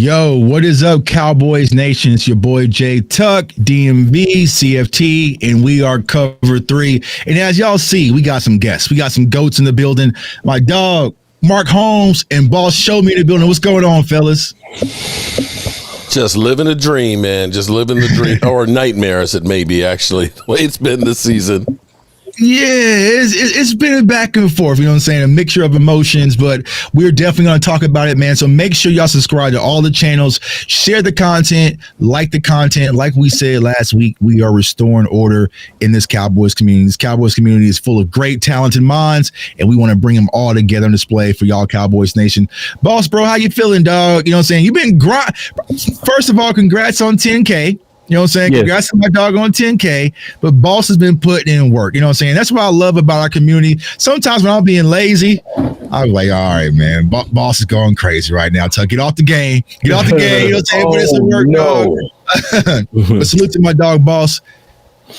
Yo, what is up, Cowboys Nation? It's your boy Jay Tuck, DMV, CFT, and we are Cover 3. And as y'all see, we got some guests. We got some goats in the building. My dog, Mark Holmes, and Boss Show Me in the building. What's going on, fellas? Just living a dream, man. Just living the dream, or nightmare as it may be, actually, the way it's been this season. Yeah, it's been a back and forth, you know what I'm saying? A mixture of emotions, but we're definitely going to talk about it, man. So make sure y'all subscribe to all the channels, share the content, like the content. Like we said last week, we are restoring order in this Cowboys community. This Cowboys community is full of great, talented minds, and we want to bring them all together on display for y'all, Cowboys Nation. Boss, bro, how you feeling, dog? You know what I'm saying? You've been First of all, congrats on 10K. You know what I'm saying? Yes. Congrats to my dog on 10K, but Boss has been putting in work. You know what I'm saying? That's what I love about our community. Sometimes when I'm being lazy, I'm like, all right, man, Boss is going crazy right now. Tuck, get off the game. Get off the game. You know what I'm saying? Put in some work, dog. But salute to my dog, Boss.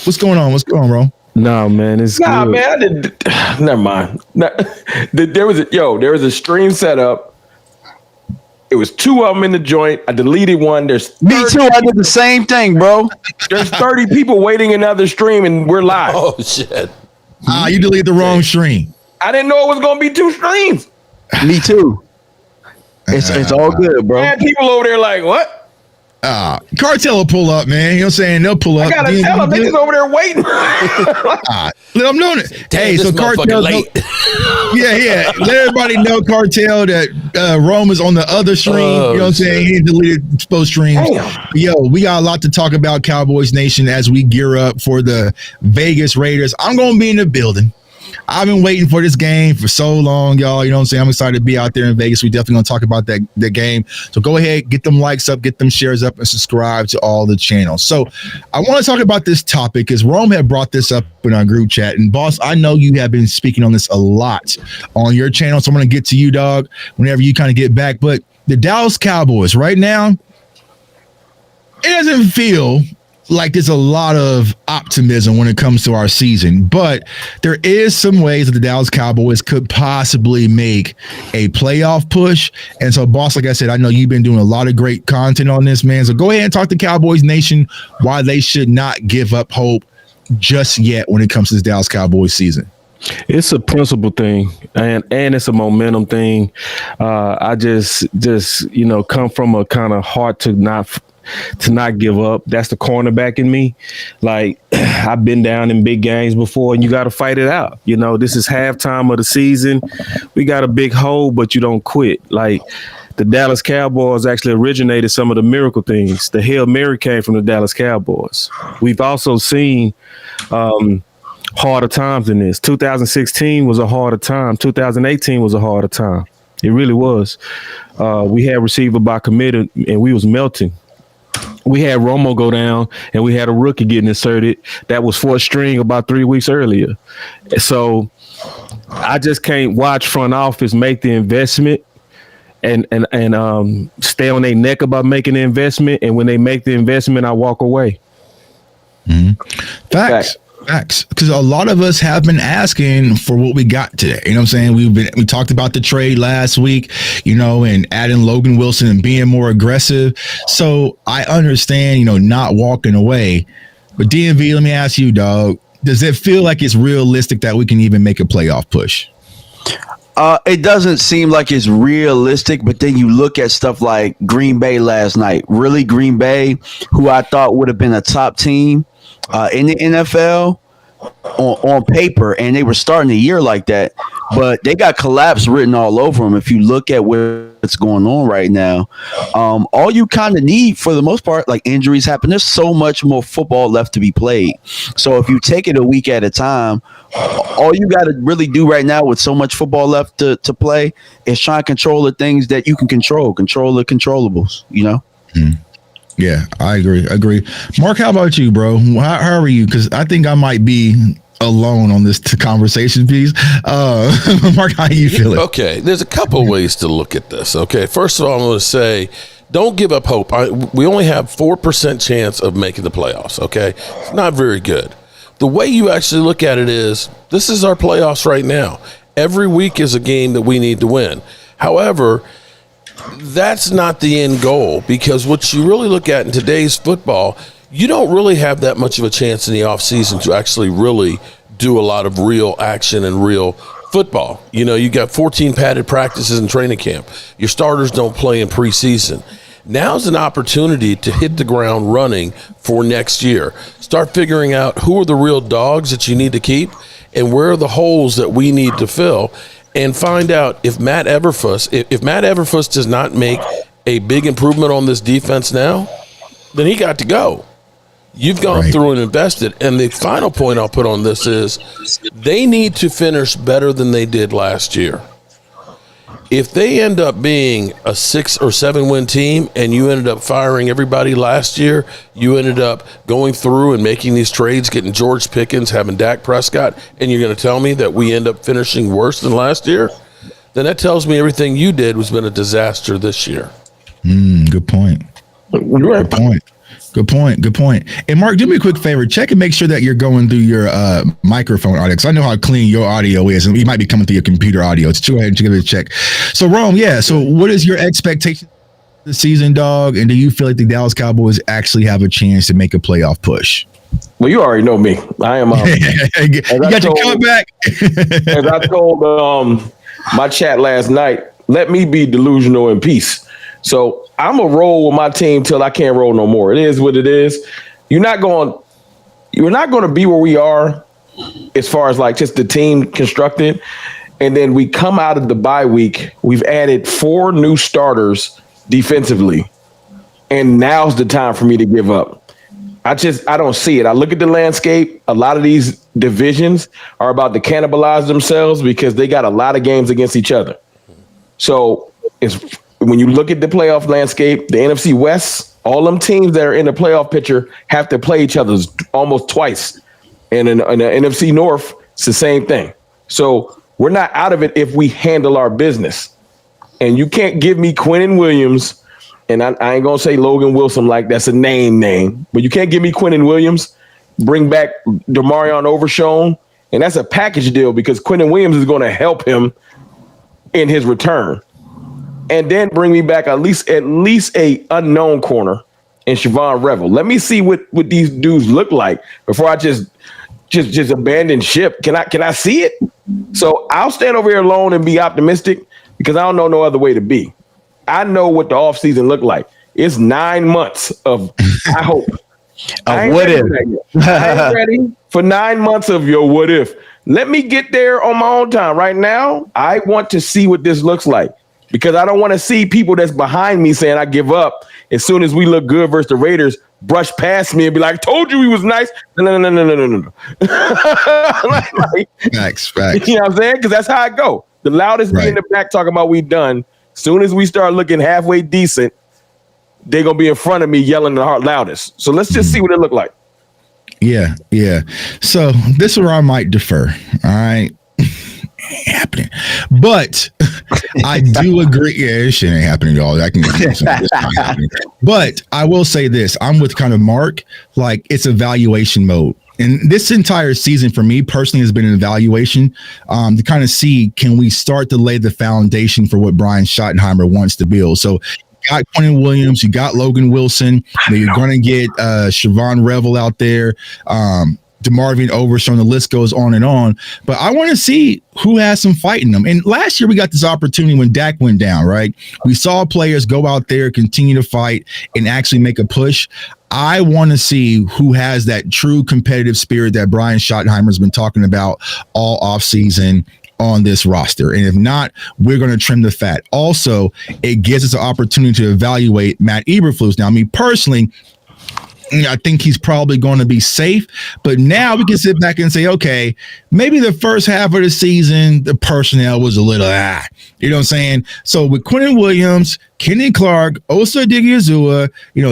What's going on? What's going on, bro? No, man, it's good. Man, I didn't. Never mind. There was a stream set up. It was two of them in the joint. I deleted one. There's Me too. I did the same thing, bro. There's 30 people waiting another stream, and we're live. Oh shit! You deleted the wrong stream. I didn't know it was gonna be two streams. Me too. It's all good, bro. Man, people over there like, what? Cartel will pull up, man. You know what I'm saying? They'll pull up. I gotta tell them niggas over there waiting. Let them know that. Hey, so Cartel late. Yeah. Let everybody know, Cartel, that Rome is on the other stream. You know what I'm saying? He deleted both streams. Yo, we got a lot to talk about, Cowboys Nation, as we gear up for the Vegas Raiders. I'm gonna be in the building. I've been waiting for this game for so long, y'all. You know what I'm saying? I'm excited to be out there in Vegas. We definitely going to talk about that game. So go ahead, get them likes up, get them shares up, and subscribe to all the channels. So I want to talk about this topic because Rome had brought this up in our group chat. And Boss, I know you have been speaking on this a lot on your channel. So I'm going to get to you, dog, whenever you kind of get back. But the Dallas Cowboys right now, it doesn't feel like there's a lot of optimism when it comes to our season, but there is some ways that the Dallas Cowboys could possibly make a playoff push. And so, Boss, like I said, I know you've been doing a lot of great content on this, man. So go ahead and talk to Cowboys Nation why they should not give up hope just yet when it comes to this Dallas Cowboys season. It's a principle thing, and it's a momentum thing. I just come from a kind of heart to not give up. That's the cornerback in me. Like, I've been down in big games before, and you got to fight it out. You know, this is halftime of the season. We got a big hole, but you don't quit. Like, the Dallas Cowboys actually originated some of the miracle things. The Hail Mary came from the Dallas Cowboys. We've also seen harder times than this. 2016 was a harder time. 2018 was a harder time. It really was. We had receiver by committee, and we was melting. We had Romo go down, and we had a rookie getting inserted that was fourth string about 3 weeks earlier. So I just can't watch front office make the investment and stay on their neck about making the investment. And when they make the investment, I walk away. Mm-hmm. Facts. Because a lot of us have been asking for what we got today. You know what I'm saying? We talked about the trade last week, you know, and adding Logan Wilson and being more aggressive. So I understand, you know, not walking away. But DMV, let me ask you, dog, does it feel like it's realistic that we can even make a playoff push? It doesn't seem like it's realistic, but then you look at stuff like Green Bay last night. Really, Green Bay, who I thought would have been a top team in the NFL on paper, and they were starting the year like that, but they got collapse written all over them. If you look at what's going on right now, all you kind of need for the most part, like injuries happen. There's so much more football left to be played. So if you take it a week at a time, all you got to really do right now with so much football left to play is try and control the things that you can control the controllables, you know? Mm. Yeah, I agree. Mark, how about you, bro? How are you? Because I think I might be alone on this conversation piece. Mark, how are you feeling? Okay, there's a couple ways to look at this. Okay, first of all, I'm going to say, don't give up hope. We only have 4% chance of making the playoffs, okay? It's not very good. The way you actually look at it is, this is our playoffs right now. Every week is a game that we need to win. However, That's not the end goal, because what you really look at in today's football, you don't really have that much of a chance in the offseason to actually really do a lot of real action and real football. You know, you got 14 padded practices in training camp. Your starters don't play in preseason. Now's an opportunity to hit the ground running for next year. Start figuring out who are the real dogs that you need to keep and where are the holes that we need to fill, and find out if Matt Everfuss does not make a big improvement on this defense now, then he got to go. You've gone through and invested. And the final point I'll put on this is they need to finish better than they did last year. If they end up being a 6 or 7 win team and you ended up firing everybody last year, you ended up going through and making these trades, getting George Pickens, having Dak Prescott, and you're going to tell me that we end up finishing worse than last year, then that tells me everything you did was been a disaster this year. Good point. Good point. Good point. Good point. And Mark, do me a quick favor. Check and make sure that you're going through your microphone audio, because I know how clean your audio is, and you might be coming through your computer audio. It's go ahead and give it a check. So, Rome, so what is your expectation this season, dog? And do you feel like the Dallas Cowboys actually have a chance to make a playoff push? Well, you already know me. I am. You got your comeback. As I told my chat last night, let me be delusional in peace. So I'm gonna roll with my team till I can't roll no more. It is what it is. You're not going to be where we are as far as like just the team constructed. And then we come out of the bye week. We've added 4 new starters defensively, and now's the time for me to give up. I don't see it. I look at the landscape. A lot of these divisions are about to cannibalize themselves because they got a lot of games against each other. So when you look at the playoff landscape, the NFC West, all them teams that are in the playoff picture have to play each other almost twice. And in the NFC North, it's the same thing. So we're not out of it if we handle our business. And you can't give me Quinnen Williams, and I ain't going to say Logan Wilson like that's a name, but you can't give me Quinnen Williams, bring back Demarion Overshown, and that's a package deal because Quinnen Williams is going to help him in his return. And then bring me back at least a unknown corner in Siobhan Revel. Let me see what these dudes look like before I just abandon ship. Can I see it? So I'll stand over here alone and be optimistic because I don't know no other way to be. I know what the offseason looked like. It's 9 months of I hope. What if? I ain't ready for 9 months of your what if. Let me get there on my own time. Right now, I want to see what this looks like. Because I don't want to see people that's behind me saying I give up as soon as we look good versus the Raiders brush past me and be like, told you he was nice. No. Facts. You know what I'm saying? Because that's how I go. The loudest be in the back talking about we done. As soon as we start looking halfway decent, they're going to be in front of me yelling the loudest. So let's just see what it look like. Yeah. So this is where I might defer. All right. Ain't happening, but I do agree. Yeah, this shit ain't happening at all. I can, it's not happening. But I will say this: I'm with kind of Mark. Like it's evaluation mode, and this entire season for me personally has been an evaluation to kind of see can we start to lay the foundation for what Brian Schottenheimer wants to build. So. You got Quinnen Williams, you got Logan Wilson. You're going to get Siobhan Revel out there. DeMarvin Overshown, the list goes on and on. But I want to see who has some fight in them. And last year we got this opportunity when Dak went down, right? We saw players go out there, continue to fight, and actually make a push. I want to see who has that true competitive spirit that Brian Schottenheimer's been talking about all offseason on this roster. And if not, we're going to trim the fat. Also, it gives us an opportunity to evaluate Matt Eberflus. Now, me personally, I think he's probably going to be safe, but now we can sit back and say, okay, maybe the first half of the season, the personnel was a little, you know what I'm saying? So with Quinnen Williams, Kenny Clark, Osa Odighizuwa,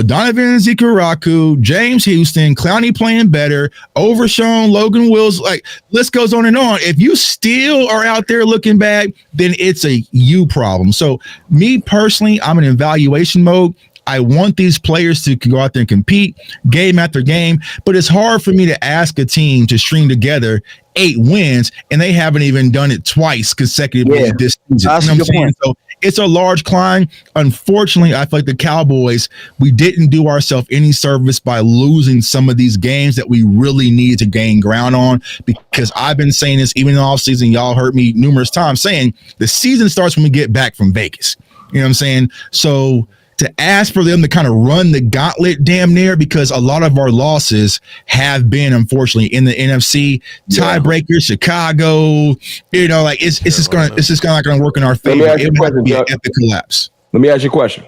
Donovan Zikaraku, James Houston, Clowney playing better, Overshown, Logan Wills, like list goes on and on. If you still are out there looking bad, then it's a you problem. So me personally, I'm in evaluation mode. I want these players to go out there and compete game after game, but it's hard for me to ask a team to string together 8 wins and they haven't even done it twice consecutively this season. That's you know a what good I'm saying? point. So it's a large climb. Unfortunately, I feel like the Cowboys, we didn't do ourselves any service by losing some of these games that we really needed to gain ground on, because I've been saying this even in the offseason. Y'all heard me numerous times saying the season starts when we get back from Vegas. You know what I'm saying? So to ask for them to kind of run the gauntlet damn near, because a lot of our losses have been, unfortunately, in the NFC tiebreaker, Chicago, you know, like it's just not going to work in our favor. It would have to be an epic collapse. Let me ask you a question.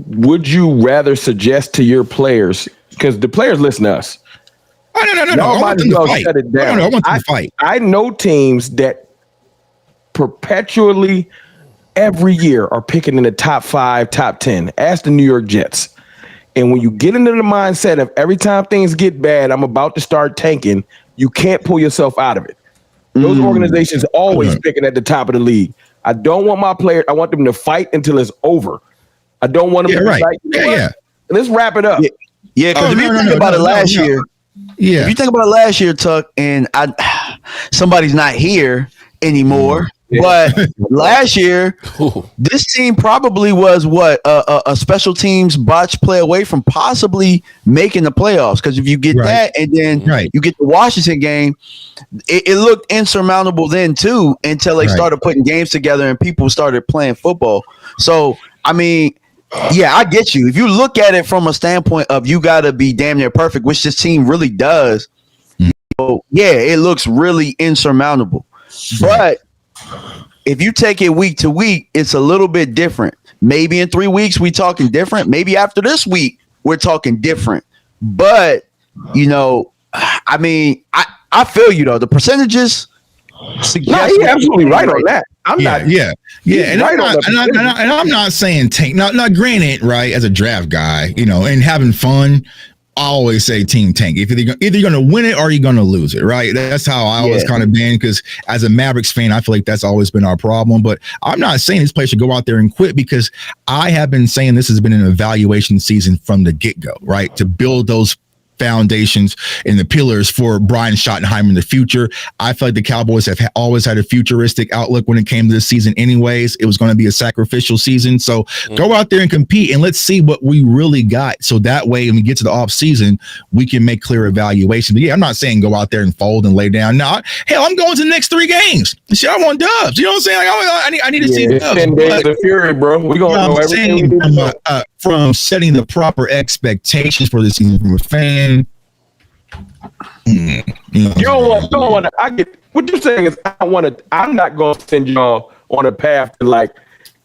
Would you rather suggest to your players, because the players listen to us. No. I want them to fight. Shut it down. No, I want them to fight. I know teams that perpetually every year are picking in the top 5, top 10. Ask the New York Jets. And when you get into the mindset of every time things get bad, I'm about to start tanking, you can't pull yourself out of it. Those organizations always picking at the top of the league. I don't want my player. I want them to fight until it's over. I don't want them to be like, let's wrap it up. Yeah, because if you think about it last year, if you think about it last year, Tuck, and somebody's not here anymore. But last year, this team probably was a special teams botch play away from possibly making the playoffs. Because if you get that and then you get the Washington game, it looked insurmountable then too, until they started putting games together and people started playing football. So, I mean, yeah, I get you. If you look at it from a standpoint of you got to be damn near perfect, which this team really does, so, yeah, it looks really insurmountable. But if you take it week to week, it's a little bit different. Maybe in 3 weeks we talking different. Maybe after this week we're talking different. But you know, I mean, I feel you though. The percentages suggest he's absolutely right on that. I'm not. And I'm not saying tank. Now, granted, right, as a draft guy, you know, and having fun, I always say team tank. If either you're going to win it or you're going to lose it, right? That's how I always kind of been, because as a Mavericks fan, I feel like that's always been our problem. But I'm not saying this place should go out there and quit, because I have been saying this has been an evaluation season from the get-go, right? To build those foundations and the pillars for Brian Schottenheimer in the future. I feel like the Cowboys have always had a futuristic outlook when it came to this season anyways. It was going to be a sacrificial season. So go out there and compete, and let's see what we really got. So that way, when we get to the off season, we can make clear evaluation. But yeah, I'm not saying go out there and fold and lay down. No, hell, I'm going to the next 3 games. Shit, I want dubs. You know what I'm saying? Like, I need to see dubs. 10 days of fury, bro. We're going to know everything. From setting the proper expectations for the season from a fan. You don't want to. I get what you're saying is I'm not going to send y'all on a path to like,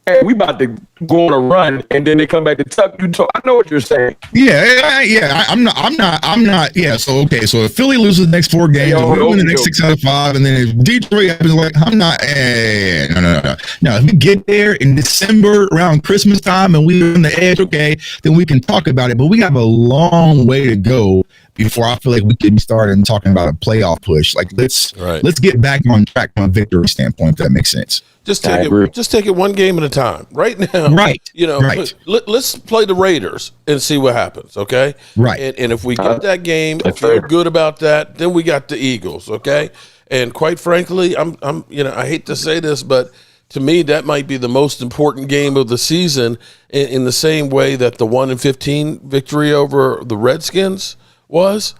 hey, we about to go on a run, and then they come back to tuck you. I know what you're saying. I'm not. Yeah. So okay. So if Philly loses the next 4 games, we win the next 6 out of 5, and then if Detroit happens, like I'm not. No. Now, if we get there in December around Christmas time and we're on the edge, okay, then we can talk about it. But we have a long way to go before I feel like we can be starting talking about a playoff push. Like let's get back on track from a victory standpoint, if that makes sense. Just take it one game at a time. Right now, let's play the Raiders and see what happens, okay? Right. And if we get that game, feel good about that, then we got the Eagles, okay? And quite frankly, I'm I hate to say this, but to me, that might be the most important game of the season in the same way that the 1-15 victory over the Redskins was.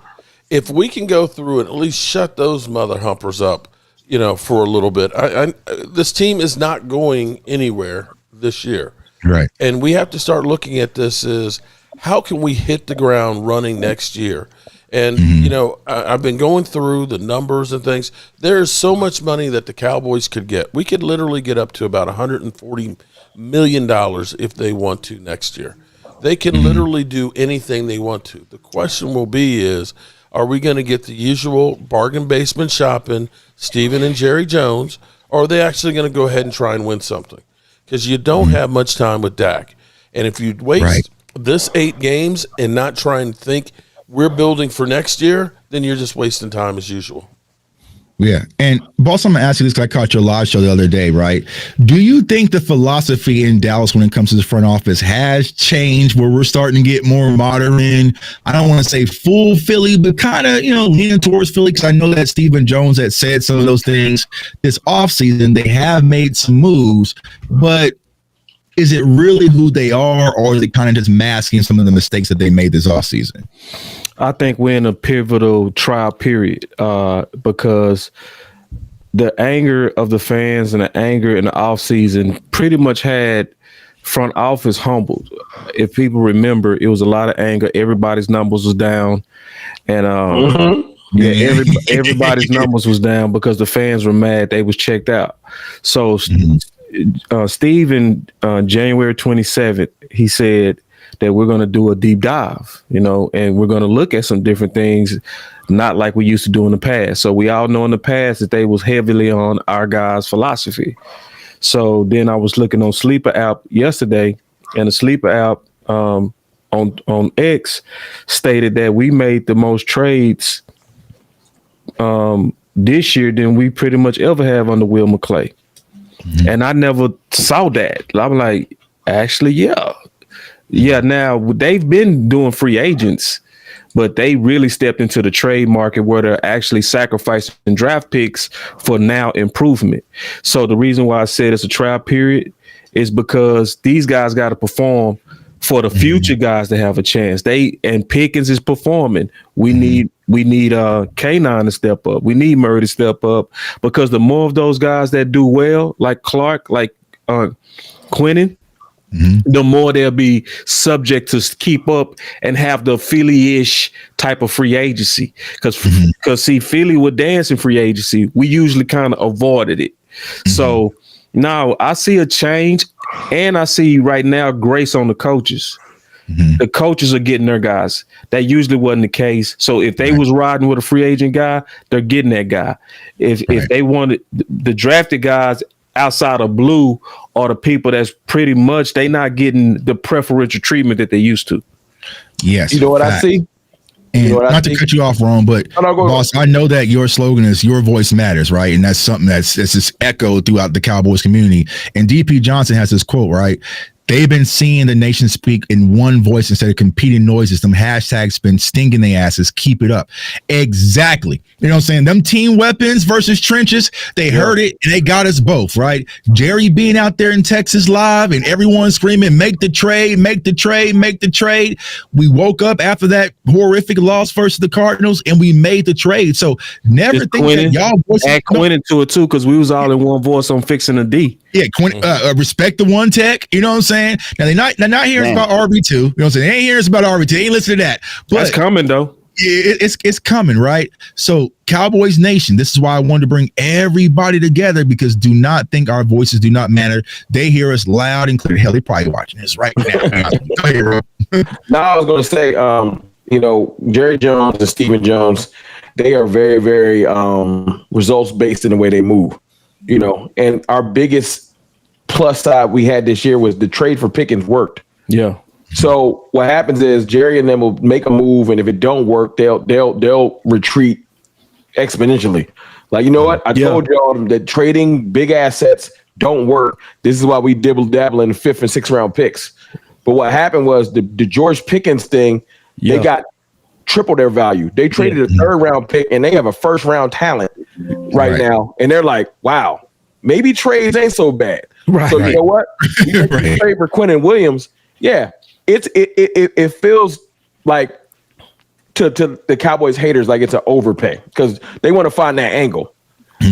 If we can go through and at least shut those mother humpers up, for a little bit. This team is not going anywhere this year. Right. And we have to start looking at this as how can we hit the ground running next year? And, I've been going through the numbers and things. There's so much money that the Cowboys could get. We could literally get up to about $140 million if they want to next year. They can literally do anything they want to. The question will be is, are we going to get the usual bargain basement shopping, Stephen and Jerry Jones, or are they actually going to go ahead and try and win something? Because you don't have much time with Dak. And if you waste this 8 games and not try and think we're building for next year, then you're just wasting time as usual. Yeah. And boss, I'm gonna ask you this because I caught your live show the other day, right? Do you think the philosophy in Dallas when it comes to the front office has changed where we're starting to get more modern? I don't want to say full Philly, but kind of, leaning towards Philly, because I know that Stephen Jones had said some of those things this offseason. They have made some moves, but is it really who they are, or is it kind of just masking some of the mistakes that they made this offseason? I think we're in a pivotal trial period because the anger of the fans and the anger in the offseason pretty much had front office humbled. If people remember, it was a lot of anger. Everybody's numbers was down. And everybody's numbers was down because the fans were mad they was checked out. So Steve in January 27th, he said that we're going to do a deep dive, and we're going to look at some different things, not like we used to do in the past. So we all know in the past that they was heavily on our guys' philosophy. So then I was looking on Sleeper app yesterday, and the Sleeper app on X stated that we made the most trades this year than we pretty much ever have under Will McClay. Mm-hmm. And I never saw that. I'm like, actually, yeah. Now they've been doing free agents, but they really stepped into the trade market where they're actually sacrificing draft picks for now improvement. So the reason why I said it's a trial period is because these guys got to perform for the future guys to have a chance. And Pickens is performing. We need K9 to step up. We need Murray to step up, because the more of those guys that do well, like Clark, like Quinnen, the more they'll be subject to keep up and have the Philly-ish type of free agency. Because see, Philly would dance in free agency. We usually kind of avoided it. So now I see a change, and I see right now grace on the coaches. The coaches are getting their guys. That usually wasn't the case. So if they was riding with a free agent guy, they're getting that guy. If they wanted the drafted guys outside of Blue, are the people that's pretty much they not getting the preferential treatment that they used to. Yes. You know what I see? And not to cut you off, Ron, but boss, I know that your slogan is "Your voice matters," right? And that's something that's just echoed throughout the Cowboys community. And DP Johnson has this quote, right? They've been seeing the nation speak in one voice instead of competing noises. Them hashtags been stinking their asses. Keep it up. Exactly. You know what I'm saying? Them team weapons versus trenches, they heard it and they got us both, right? Jerry being out there in Texas live and everyone screaming, make the trade, make the trade, make the trade. We woke up after that horrific loss versus the Cardinals and we made the trade. So never think that y'all voices. Add Quinnen to it too, because we was all in one voice on fixing the D. Yeah, respect the one tech. You know what I'm saying? Now they're not hearing about RB2. You know what I'm saying? They ain't hearing about RB2. They ain't listening to that. But that's coming though. Yeah, it's coming, right? So Cowboys Nation, this is why I wanted to bring everybody together, because do not think our voices do not matter. They hear us loud and clear. Hell, they're probably watching this right now. No, I was going to say, Jerry Jones and Stephen Jones, they are very, very results based in the way they move. And our biggest plus side we had this year was the trade for Pickens worked. Yeah. So what happens is Jerry and them will make a move, and if it don't work, they'll retreat exponentially. Like, you know what? I told y'all that trading big assets don't work. This is why we dibble-dabble in the 5th and 6th round picks. But what happened was the George Pickens thing, they got triple their value. They traded a 3rd round pick, and they have a 1st round talent right now. And they're like, wow, maybe trades ain't so bad. Right. So you know what? You trade for Quinnen Williams. Yeah. It feels like to the Cowboys haters like it's an overpay because they want to find that angle.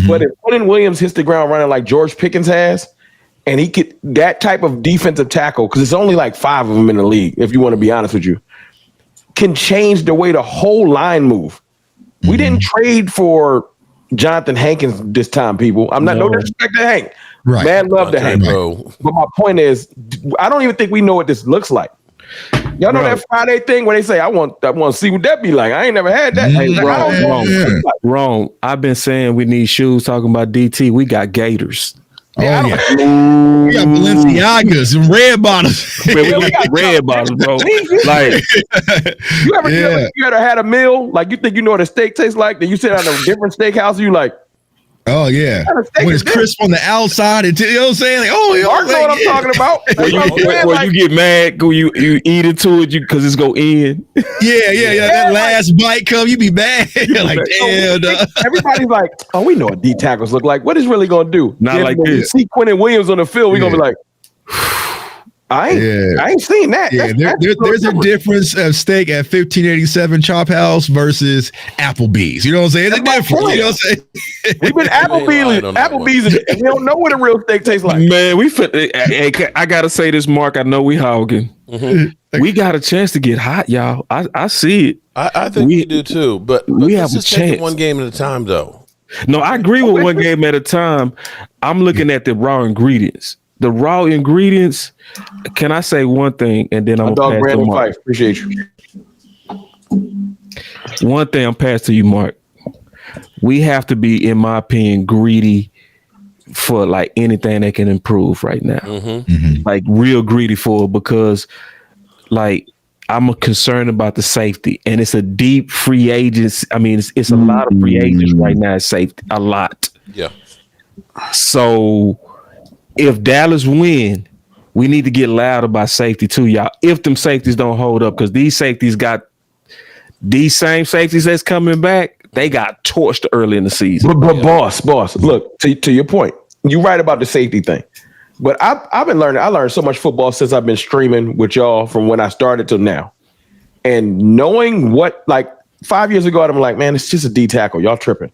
But if Quinnen Williams hits the ground running like George Pickens has, and he could that type of defensive tackle, because it's only like 5 of them in the league, if you want to be honest with you, can change the way the whole line move. We didn't trade for Jonathan Hankins this time, people. I'm not no disrespect to Hank. Right. Man, love to Hank. But my point is, I don't even think we know what this looks like. Y'all know that Friday thing where they say, I want to see what that be like. I ain't never had that. Wrong. I've been saying we need shoes. Talking about DT, we got Gators. We got Balenciagas and red bottoms. We got red bottoms, bro. Like, you ever had a meal like you think you know what a steak tastes like? Then you sit at a different steakhouse and you like, Oh yeah, What kind of steak when is it's crisp on the outside, and you know what I'm saying? Like, Mark know what I'm talking about. Where you get mad, go you eat into it because it's go in. Yeah. That last bite come, you be mad. Like, damn. Everybody's like, oh, we know what D tackles look like. What is really gonna do? Not Then like when we this. see Quentin Williams on the field, we're gonna be like, I ain't seen that. Yeah, there's a difference of steak at 1587 Chop House versus Applebee's. You know what I'm saying? It's a difference. You know what I'm saying? We've been Applebee's, and we don't know what a real steak tastes like. Man, I gotta say this, Mark. I know we hogging. Mm-hmm. We got a chance to get hot, y'all. I see it. I think we do too, but we have a chance. One game at a time, though. No, I agree with one game at a time. I'm looking at the raw ingredients. The raw ingredients. Can I say one thing, and then I'm gonna pass to Mark? Fife. Appreciate you. One thing I'm pass to you, Mark. We have to be, in my opinion, greedy for like anything that can improve right now. Like real greedy for it, because like I'm concerned about the safety, and it's a deep free agents. I mean, it's a lot of free agents right now. Safety, a lot. Yeah. So if Dallas win, we need to get loud about safety too, y'all. If them safeties don't hold up, because these safeties got these same safeties that's coming back, they got torched early in the season. But boss, look, to your point, you're right about the safety thing. But I've been learning. I learned so much football since I've been streaming with y'all from when I started till now. And knowing what, like 5 years ago, I'm like, man, it's just a D tackle. Y'all tripping.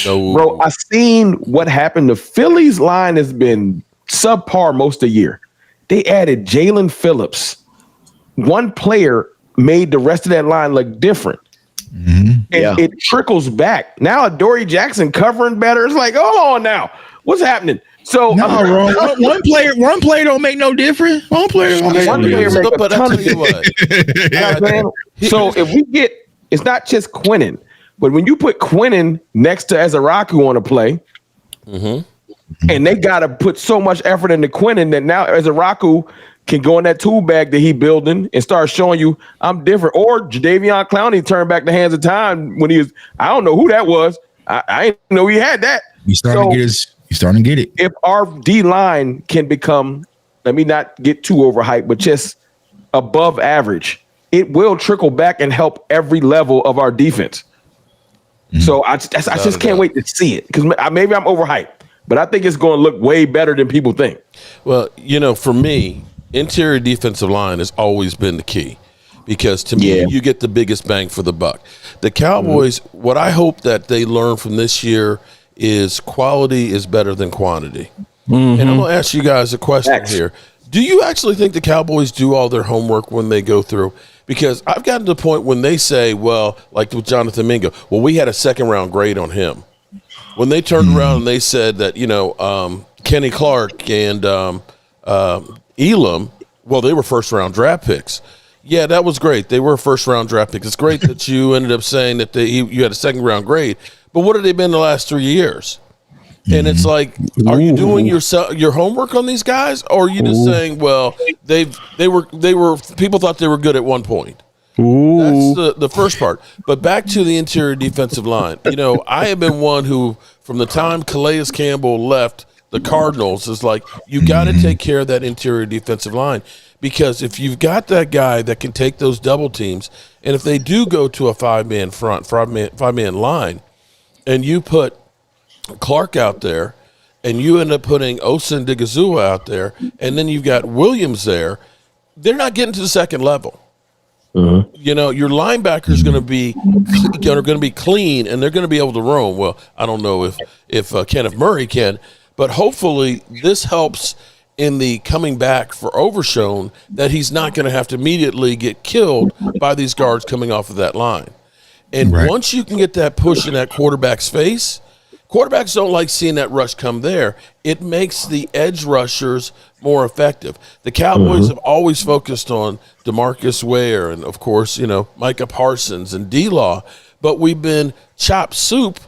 No. Bro, I seen what happened. The Phillies line has been subpar most of the year. They added Jalen Phillips. One player made the rest of that line look different. And it trickles back. Now Dory Jackson covering better. It's like, hold on now. What's happening? So wrong. One player don't make no difference. One player don't make no difference. But I'll tell you what. So if we get, it's not just Quinnen, but when you put Quinnen next to Ezeraku on a play, and they got to put so much effort into Quinnen that now Ezeraku can go in that tool bag that he building and start showing you I'm different. Or Jadeveon Clowney turned back the hands of time when he was, I don't know who that was. I didn't know he had that. He's starting to get it. If our D line can become, let me not get too overhyped, but just above average, it will trickle back and help every level of our defense. So I just can't wait to see it, because maybe I'm overhyped, but I think it's going to look way better than people think. Well, for me, interior defensive line has always been the key, because to me, you get the biggest bang for the buck. The Cowboys, what I hope that they learn from this year is quality is better than quantity. And I'm going to ask you guys a question here. Do you actually think the Cowboys do all their homework when they go through? Because I've gotten to the point when they say, well, like with Jonathan Mingo, well, we had a second-round grade on him. When they turned around and they said that, Kenny Clark and Elam, well, they were first-round draft picks. Yeah, that was great. They were first-round draft picks. It's great that you ended up saying that you had a second-round grade. But what have they been the last 3 years? And it's like, are you doing your homework on these guys, or are you just saying, well, they were people thought they were good at one point? That's the first part. But back to the interior defensive line. I have been one who, from the time Calais Campbell left the Cardinals, is like, you got to take care of that interior defensive line, because if you've got that guy that can take those double teams, and if they do go to a five-man line, and you put Clark out there, and you end up putting Osa and Digazua out there, and then you've got Williams there, they're not getting to the second level. Your linebackers going to be clean, and they're going to be able to roam. Well, I don't know if Kenneth Murray can, but hopefully this helps in the coming back for Overshown, that he's not going to have to immediately get killed by these guards coming off of that line. And once you can get that push in that quarterback's face, quarterbacks don't like seeing that rush come there. It makes the edge rushers more effective. The Cowboys have always focused on DeMarcus Ware and, of course, Micah Parsons and D-Law, but we've been chop soup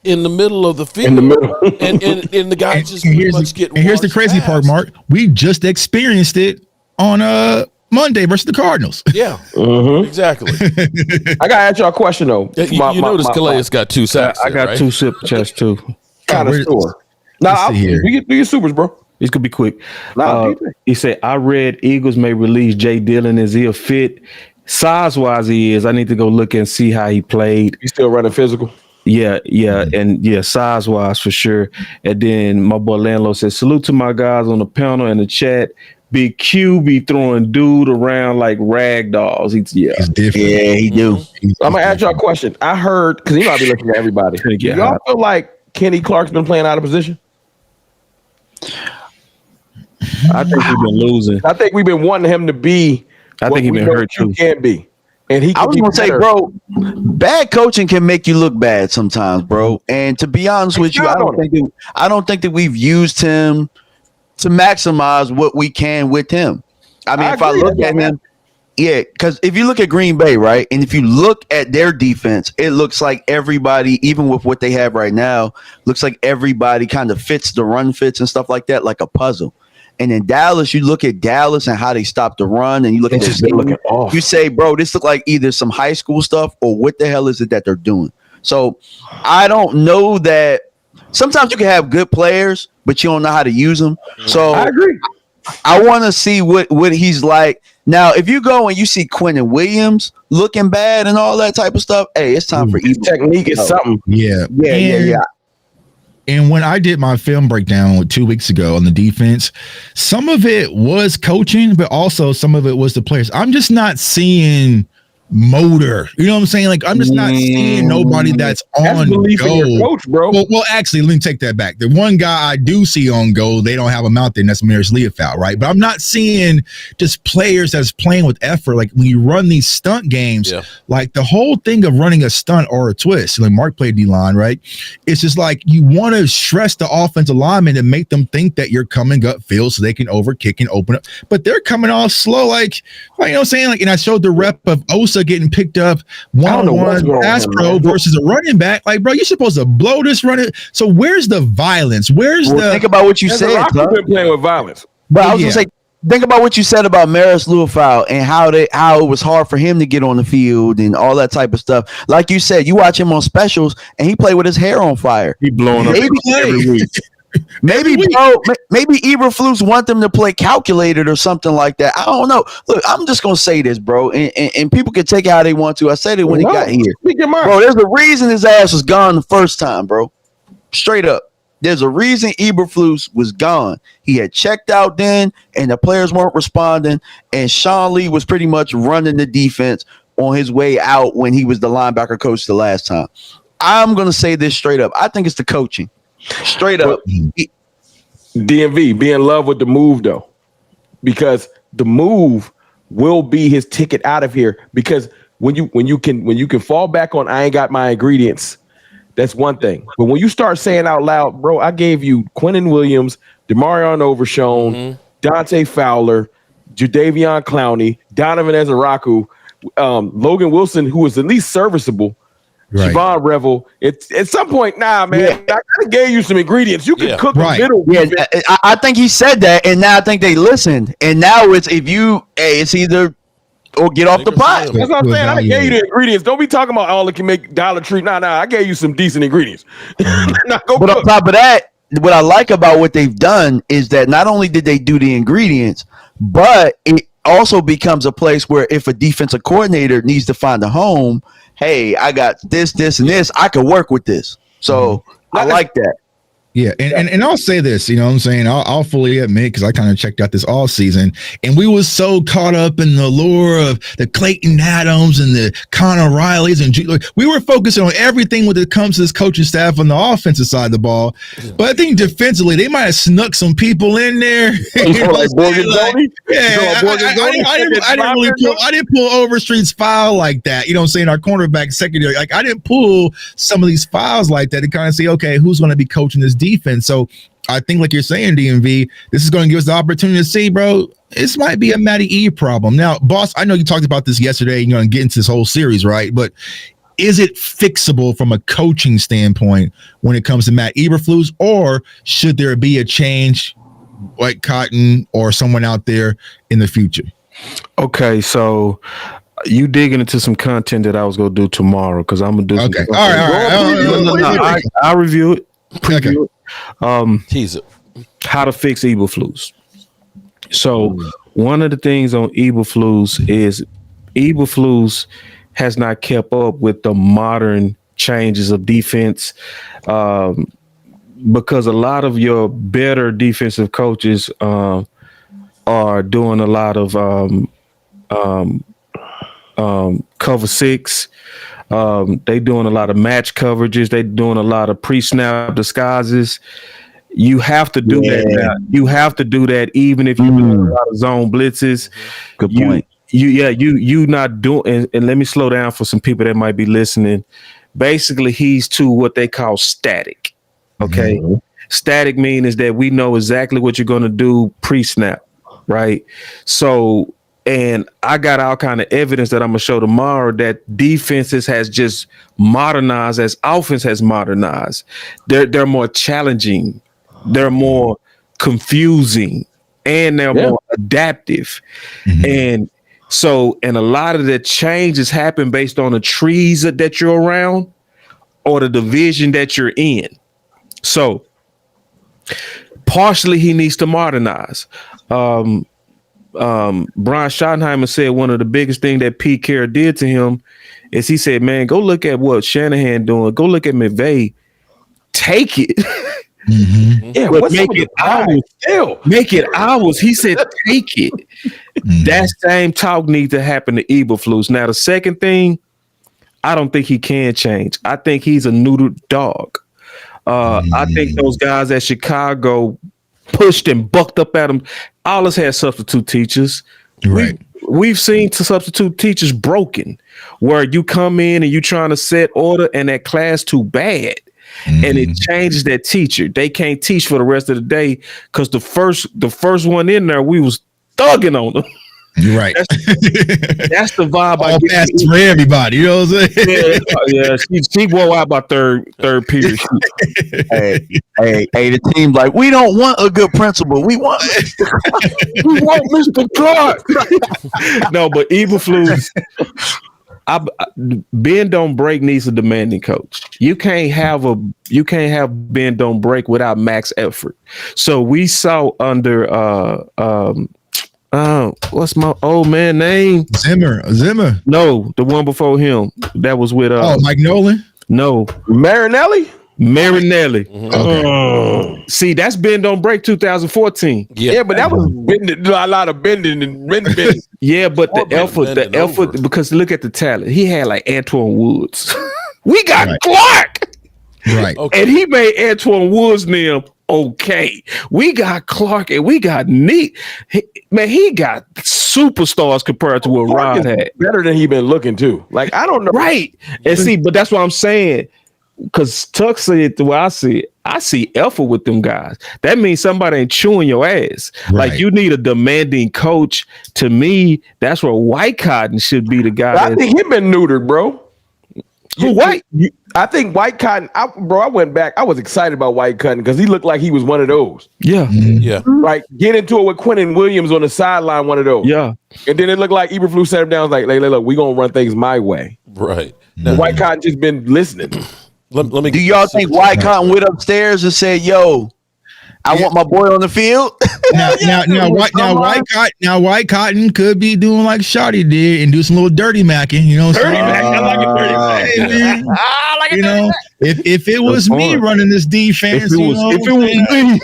in the middle of the field. In the middle. and the guys just pretty much get And here's the crazy part, Mark. We just experienced it on Monday versus the Cardinals. Yeah, exactly. I got to ask y'all a question, though. You notice Calais got 2 sacks. I got 2 sip chests, too. kind of sure. Now, do your supers, bro. This could be quick. He said, I read Eagles may release Jay Dillon. Is he a fit? Size-wise, he is. I need to go look and see how he played. He's still running physical? Yeah, and size-wise for sure. And then my boy Landlord said, salute to my guys on the panel and the chat. Big Q be throwing dude around like rag dolls. He's different. Yeah, he do. I'm going to ask y'all a question. I heard, because he might be looking at everybody. Do y'all feel like Kenny Clark's been playing out of position? I think he's been losing. I think we've been wanting him to be. I think he's been hurt too. Can't be, and he. I was gonna say, bro, bad coaching can make you look bad sometimes, bro. And to be honest with you, I don't think that we've used him to maximize what we can with him. I mean, if I look at him, because if you look at Green Bay, right, and if you look at their defense, it looks like everybody, even with what they have right now, looks like everybody kind of fits the run fits and stuff like that, like a puzzle. And in Dallas, you look at Dallas and how they stop the run, and you look at this looking off. You say, bro, this look like either some high school stuff or what the hell is it that they're doing? So I don't know that. Sometimes you can have good players, but you don't know how to use them. So I agree. I want to see what he's like. Now, if you go and you see Quentin Williams looking bad and all that type of stuff, hey, it's time for technique is something. Yeah. And when I did my film breakdown 2 weeks ago on the defense, some of it was coaching, but also some of it was the players. I'm just not seeing motor. You know what I'm saying? Like, I'm just not seeing nobody that's on go. Your coach, bro. Well, actually, let me take that back. The one guy I do see on go, they don't have him out there, and that's Maris Leofow, right? But I'm not seeing just players that's playing with effort. Like, when you run these stunt games, like the whole thing of running a stunt or a twist, like Mark played D-line, right? It's just like you want to stress the offensive lineman and make them think that you're coming gut field so they can overkick and open up. But they're coming off slow, like you know what I'm saying? Like, and I showed the rep of Osa getting picked up one-on-one pass pro versus a running back. Like, bro, you're supposed to blow this running. So where's the violence? Think about what you said. Been playing with violence. But I was gonna say, think about what you said about Maris Leofow and how it was hard for him to get on the field and all that type of stuff. Like you said, you watch him on specials and he played with his hair on fire. He blowing up every week. Maybe Eberflus want them to play calculated or something like that. I don't know. Look, I'm just gonna say this, bro, and people can take it how they want to. I said it when he got here, bro. There's a reason his ass was gone the first time, bro. Straight up, there's a reason Eberflus was gone. He had checked out then, and the players weren't responding, and Sean Lee was pretty much running the defense on his way out when he was the linebacker coach the last time. I'm gonna say this straight up. I think it's the coaching. Straight up. DMV, be in love with the move though, because the move will be his ticket out of here. Because when you can fall back on I ain't got my ingredients, that's one thing. But when you start saying out loud, bro, I gave you Quentin Williams, Demarion Overshown, Dante Fowler, Jadeveon Clowney, Donovan Ezeraku, Logan Wilson, who was at least serviceable. Right. Siobhan Revel. At some point, man, I kind of gave you some ingredients. You can cook a middle. Yeah, I think he said that, and now I think they listened. And now it's it's either or get off the pot. That's what I'm saying. I gave you the ingredients. Don't be talking about all that can make Dollar Tree. Nah, I gave you some decent ingredients. But on top of that, what I like about what they've done is that not only did they do the ingredients, but it also becomes a place where if a defensive coordinator needs to find a home, hey, I got this, and this. I could work with this. So I like that. Yeah, and I'll say this, you know what I'm saying? I'll fully admit, because I kind of checked out this all season, and we was so caught up in the lure of the Clayton Adams and the Connor Rileys, and we were focusing on everything when it comes to this coaching staff on the offensive side of the ball. But I think defensively, they might have snuck some people in there. I didn't pull Overstreet's foul like that. You know what I'm saying? Our cornerback secondary, like I didn't pull some of these fouls like that to kind of say, okay, who's going to be coaching this defense? So I think, like you're saying, DMV, this is going to give us the opportunity to see, bro, this might be a Matty E problem. Now, boss, I know you talked about this yesterday, you're going to get into this whole series, right? But is it fixable from a coaching standpoint when it comes to Matt Eberflus, or should there be a change like Cotton or someone out there in the future? Okay, so you digging into some content that I was going to do tomorrow, because I'm going to do okay. All right. I'll review it. preview it. Tease it. How to fix Eberflus. So one of the things on Eberflus is Eberflus has not kept up with the modern changes of defense, because a lot of your better defensive coaches are doing a lot of cover six. They doing a lot of match coverages. They doing a lot of pre-snap disguises. You have to do that now. You have to do that even if you're doing a lot of zone blitzes. Good point. You not doing, and let me slow down for some people that might be listening. Basically, he's to what they call static. Okay. Mm-hmm. Static mean is that we know exactly what you're going to do pre-snap, right? So, and I got all kind of evidence that I'm going to show tomorrow that defenses has just modernized as offense has modernized. They're more challenging. They're more confusing, and they're more adaptive. Mm-hmm. And so, and a lot of the changes happen based on the trees that you're around or the division that you're in. So partially he needs to modernize. Brian Schottenheimer said one of the biggest things that Pete Carroll did to him is he said, man, go look at what Shanahan doing. Go look at McVay. Take it. Mm-hmm. Yeah, but make it ours. Still. Make it ours. He said, take it. Mm-hmm. That same talk needs to happen to Eberflus. Now, the second thing, I don't think he can change. I think he's a neutered dog. I think those guys at Chicago pushed and bucked up at him. All us had substitute teachers. Right. We've seen substitute teachers broken, where you come in and you trying to set order and that class too bad. And it changes that teacher. They can't teach for the rest of the day because the first one in there, we was thugging on them. You're right. That's the vibe. All passes for everybody. You know what I'm saying? Yeah. She wore out by third period. hey, the team like, we don't want a good principal. We want Mr. Clark. No, but Eberflus. Bend don't break needs a demanding coach. You can't have bend don't break without max effort. So we saw under what's my old man name? Zimmer. No, the one before him. That was with Mike Nolan. No, Marinelli. Mm-hmm. Okay. See, that's Bend Don't Break 2014. Yeah, but that was bending, a lot of bending and bending. Yeah, but the effort, because look at the talent. He had like Antoine Woods. We got Clark. Right. Okay. And he made Antoine Woods name okay. We got Clark and we got Neat. He got superstars compared to what Rod had. Better than he been looking too. Like, I don't know. Right. And see, but that's what I'm saying. Because Tuck said the way I see effort with them guys. That means somebody ain't chewing your ass. Right. Like, you need a demanding coach. To me, that's where White Cotton should be the guy. I think he been neutered, bro. I think White Cotton, I went back. I was excited about White Cotton because he looked like he was one of those. Yeah. Mm-hmm. Yeah. Like, get into it with Quentin Williams on the sideline, one of those. Yeah. And then it looked like Eberflus sat him down, was like, look, we going to run things my way. Right. Now, White Cotton just been listening. Let me. Do y'all think White Cotton went upstairs and said, "Yo, I want my boy on the field"? Now White Cotton could be doing like Shotty did and do some little dirty macking. You know, dirty macking. I like it. Dirty macking. I like it. You know, if it was me running this defense, if it was me,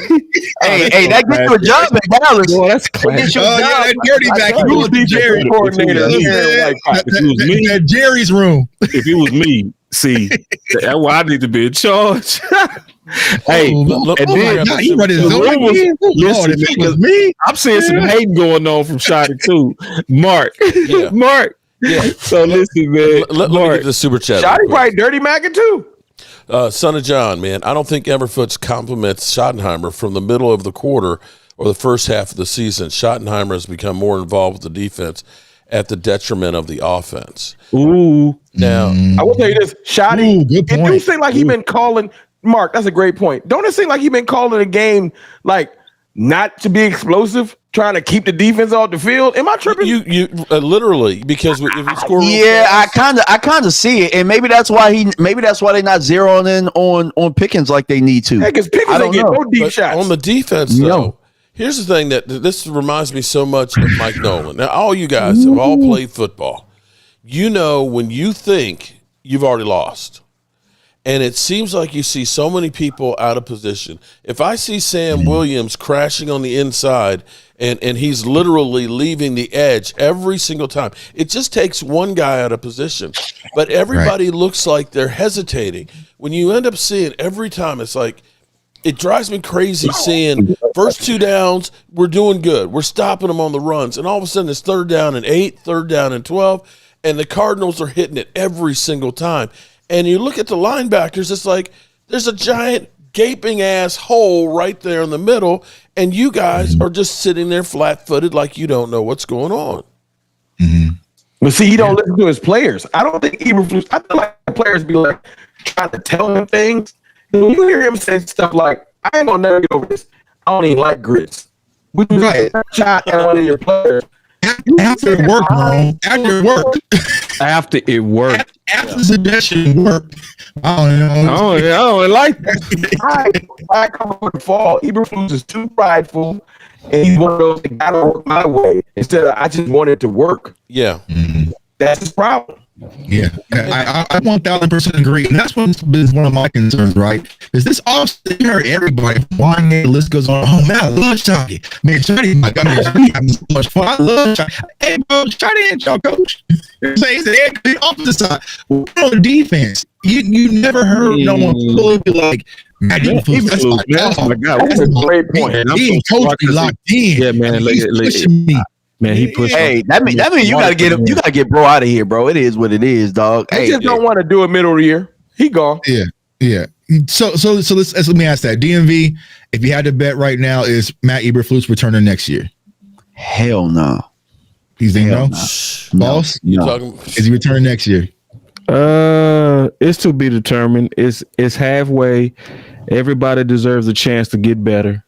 hey, that gets you a job at Dallas. Well, that's classic. That dirty macking. Who's the Jerry coordinator? That Jerry's room. If it was me. See, that's why I need to be in charge. Hey, he running his own. Listen, if it was me, I'm seeing some hating going on from Shotty too. Mark. Yeah. So listen, man. Let me get the super chat. Shotty probably dirty macking too. Son of John, man. I don't think Everfoot compliments Schottenheimer from the middle of the quarter or the first half of the season. Schottenheimer has become more involved with the defense at the detriment of the offense. Ooh. Now, I will tell you this, Shotty, it do seem like he been calling, Mark, that's a great point. Don't it seem like he been calling a game like not to be explosive, trying to keep the defense off the field? Am I tripping? You literally, because if you score, Yeah, I kind of see it, and maybe that's why they're not zeroing in on Pickens like they need to. Because Pickens don't get no deep shots on the defense. Though, here's the thing that this reminds me so much of Mike Nolan. Now, all you guys have all played football. You know when you think you've already lost. And it seems like you see so many people out of position. If I see Sam Williams crashing on the inside and he's literally leaving the edge every single time, it just takes one guy out of position. But everybody looks like they're hesitating. When you end up seeing every time, it's like, it drives me crazy seeing first 2 downs, we're doing good. We're stopping them on the runs. And all of a sudden it's 3rd down and 8, 3rd down and 12. And the Cardinals are hitting it every single time. And you look at the linebackers, it's like there's a giant gaping ass hole right there in the middle, and you guys are just sitting there flat-footed like you don't know what's going on. But see, he don't listen to his players. I don't think Eberflus. I feel like the players be like trying to tell him things. And when you hear him say stuff like, "I ain't gonna never get over this. I don't even like grits." We do that shot at one of your players. After it worked, bro. After it worked. After it worked. After the suggestion worked. I don't know. I don't like that. I come up with the fall. Eberflus is too prideful, and he's one of those that gotta work my way instead of I just want it to work. Yeah. That's his problem. Yeah, I 1000% agree, and that's one of my concerns, right? Is this offseason you heard everybody from one day, the list goes on. Oh man, I love Shotty. Man, Shotty, like, I mean, Shotty having so much fun. I love Shotty. Hey, bro, Shotty ain't y'all coach. He's the opposite side. Well, on the defense, you never heard no one fully be like, man, that's my guy. That's a great point. He ain't coach be locked in. Yeah, man, He's pushing me. Man, he pushed. Hey, that means you gotta get him. You gotta get bro out of here, bro. It is what it is, dog. He just don't want to do it middle of the year. He gone. Yeah. So let me ask that. DMV, if you had to bet right now, is Matt Eberflus returning next year? Hell no. He's in no. Boss, Talking, is he returning next year? It's to be determined. It's halfway. Everybody deserves a chance to get better.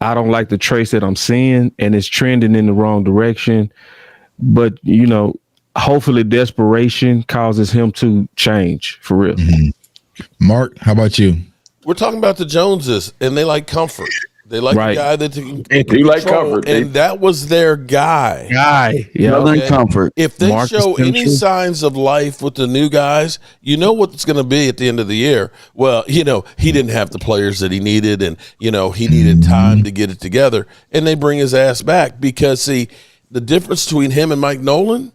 I don't like the trace that I'm seeing, and it's trending in the wrong direction. But hopefully, desperation causes him to change for real. Mark, how about you? we're talking about the Joneses, and they like comfort. They like the guy that they do like comfort, and that was their guy. Yeah, okay? Comfort. If they Marcus show any Simpson. signs of life with the new guys, you know what it's going to be at the end of the year. Well, he didn't have the players that he needed, and he needed time to get it together. And they bring his ass back because see, the difference between him and Mike Nolan,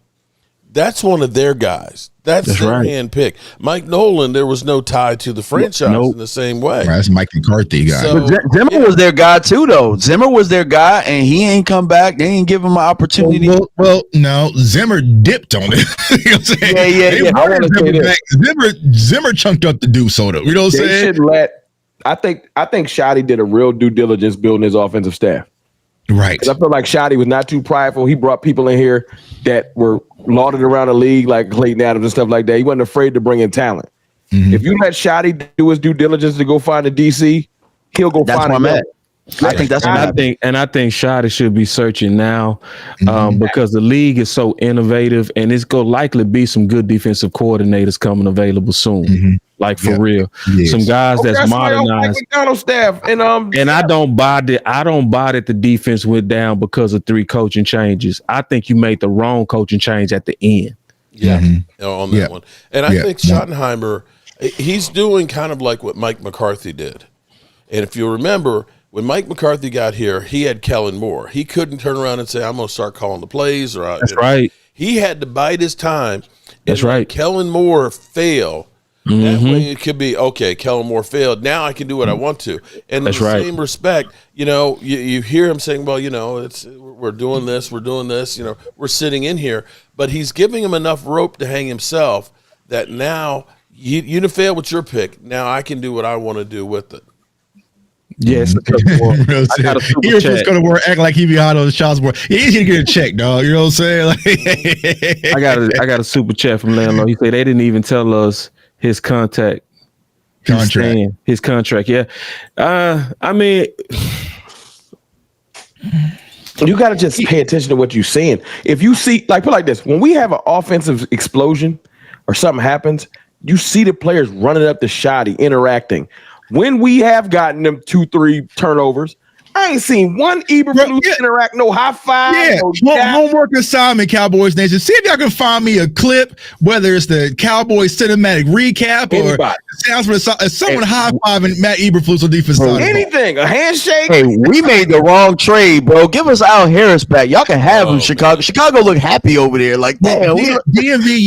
that's one of their guys. That's their handpick. Mike Nolan, there was no tie to the franchise in the same way. Right, that's Mike McCarthy guy. So, Zimmer was their guy too, though. Zimmer was their guy, and he ain't come back. They ain't give him an opportunity. Well, no, Zimmer dipped on it. You know what I'm saying? Yeah. I want to say this. Zimmer chunked up the deuce soda. You know what I'm They saying? should let. I think Shotty did a real due diligence building his offensive staff. Right. I feel like Shotty was not too prideful. He brought people in here that were lauded around the league, like Clayton Adams and stuff like that. He wasn't afraid to bring in talent. Mm-hmm. If you let Shotty do his due diligence to go find a DC, he'll go find where I'm at. I think that's what I think Shotty should be searching now because the league is so innovative, and it's going to likely be some good defensive coordinators coming available soon. Mm-hmm. Like for real, some guys that's modernized. McDonald's staff and I don't buy that the defense went down because of 3 coaching changes. I think you made the wrong coaching change at the end. Yeah, on that one. And I think Schottenheimer, he's doing kind of like what Mike McCarthy did. And if you remember, when Mike McCarthy got here, he had Kellen Moore. He couldn't turn around and say, "I'm going to start calling the plays." That's right. He had to bide his time. That's right. Kellen Moore fail. That way it could be, okay, Kellen Moore failed. Now I can do what I want to. And in the same respect, you hear him saying, well, we're doing this, we're sitting in here. But he's giving him enough rope to hang himself that now you failed with your pick. Now I can do what I want to do with it. Yes, I got a super chat. Going to work, act like he behind on the child support. He's gonna get a check, dog. You know what I'm saying? I got a super chat from Landlord. He said they didn't even tell us his contact contract. His contract, yeah. I mean, you got to just pay attention to what you're seeing. If you see, like, put it like this, when we have an offensive explosion or something happens, you see the players running up the shoddy, interacting. When we have gotten them 2-3 turnovers, I ain't seen one Eberflus interact, no high five. Yeah, no homework assignment, Cowboys Nation. See if y'all can find me a clip, whether it's the Cowboys cinematic recap or sounds for someone high fiving Matt Eberflus on defense side. Anything, a handshake. Hey, we made the wrong trade, bro. Give us Al Harris back. Y'all can have him, Chicago. Man. Chicago look happy over there. Like, damn. DMV,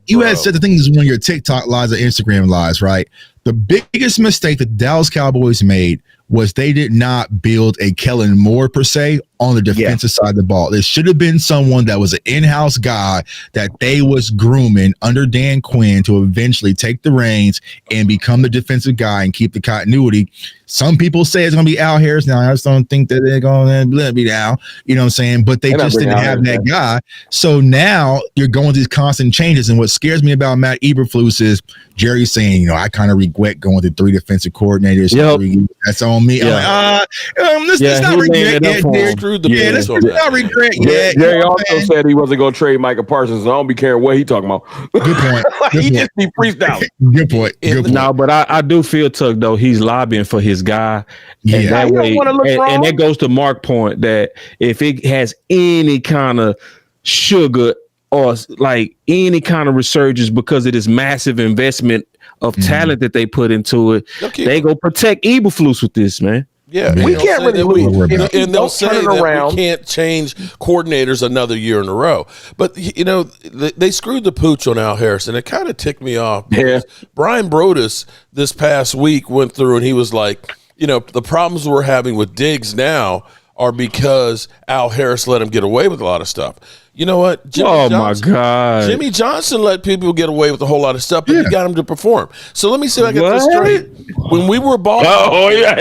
you had said the thing is one of your TikTok lives or Instagram lives, right? The biggest mistake that the Dallas Cowboys made was they did not build a Kellen Moore per se on the defensive side of the ball. It should have been someone that was an in-house guy that they was grooming under Dan Quinn to eventually take the reins and become the defensive guy and keep the continuity. Some people say it's going to be Al Harris. Now, I just don't think that they're going to be Al. You know what I'm saying? But they just didn't have that guy. So now you're going through these constant changes. And what scares me about Matt Eberflus is Jerry's saying, I kind of regret going through 3 defensive coordinators. Yep. That's on me. Yeah. Let's not regret that. Let's not regret yet. Jerry also said he wasn't going to trade Micah Parsons. So I don't be caring what he talking about. Good point. He just be freaked out. Good point. No, but I do feel, Tuck, though, he's lobbying for his guy. And that way, and that goes to Mark's point that if it has any kind of sugar or like any kind of resurgence because of this massive investment of talent that they put into it, they go protect Eberflus with this, man. Yeah, we can't really and they'll say that we can't change coordinators another year in a row. But they screwed the pooch on Al Harris, and it kind of ticked me off. Yeah, Brian Broaddus this past week went through, and he was like, the problems we're having with Diggs now are because Al Harris let him get away with a lot of stuff. You know what? My God. Jimmy Johnson let people get away with a whole lot of stuff, but he got him to perform. So let me see if I get this straight. When we were balling. Go ahead,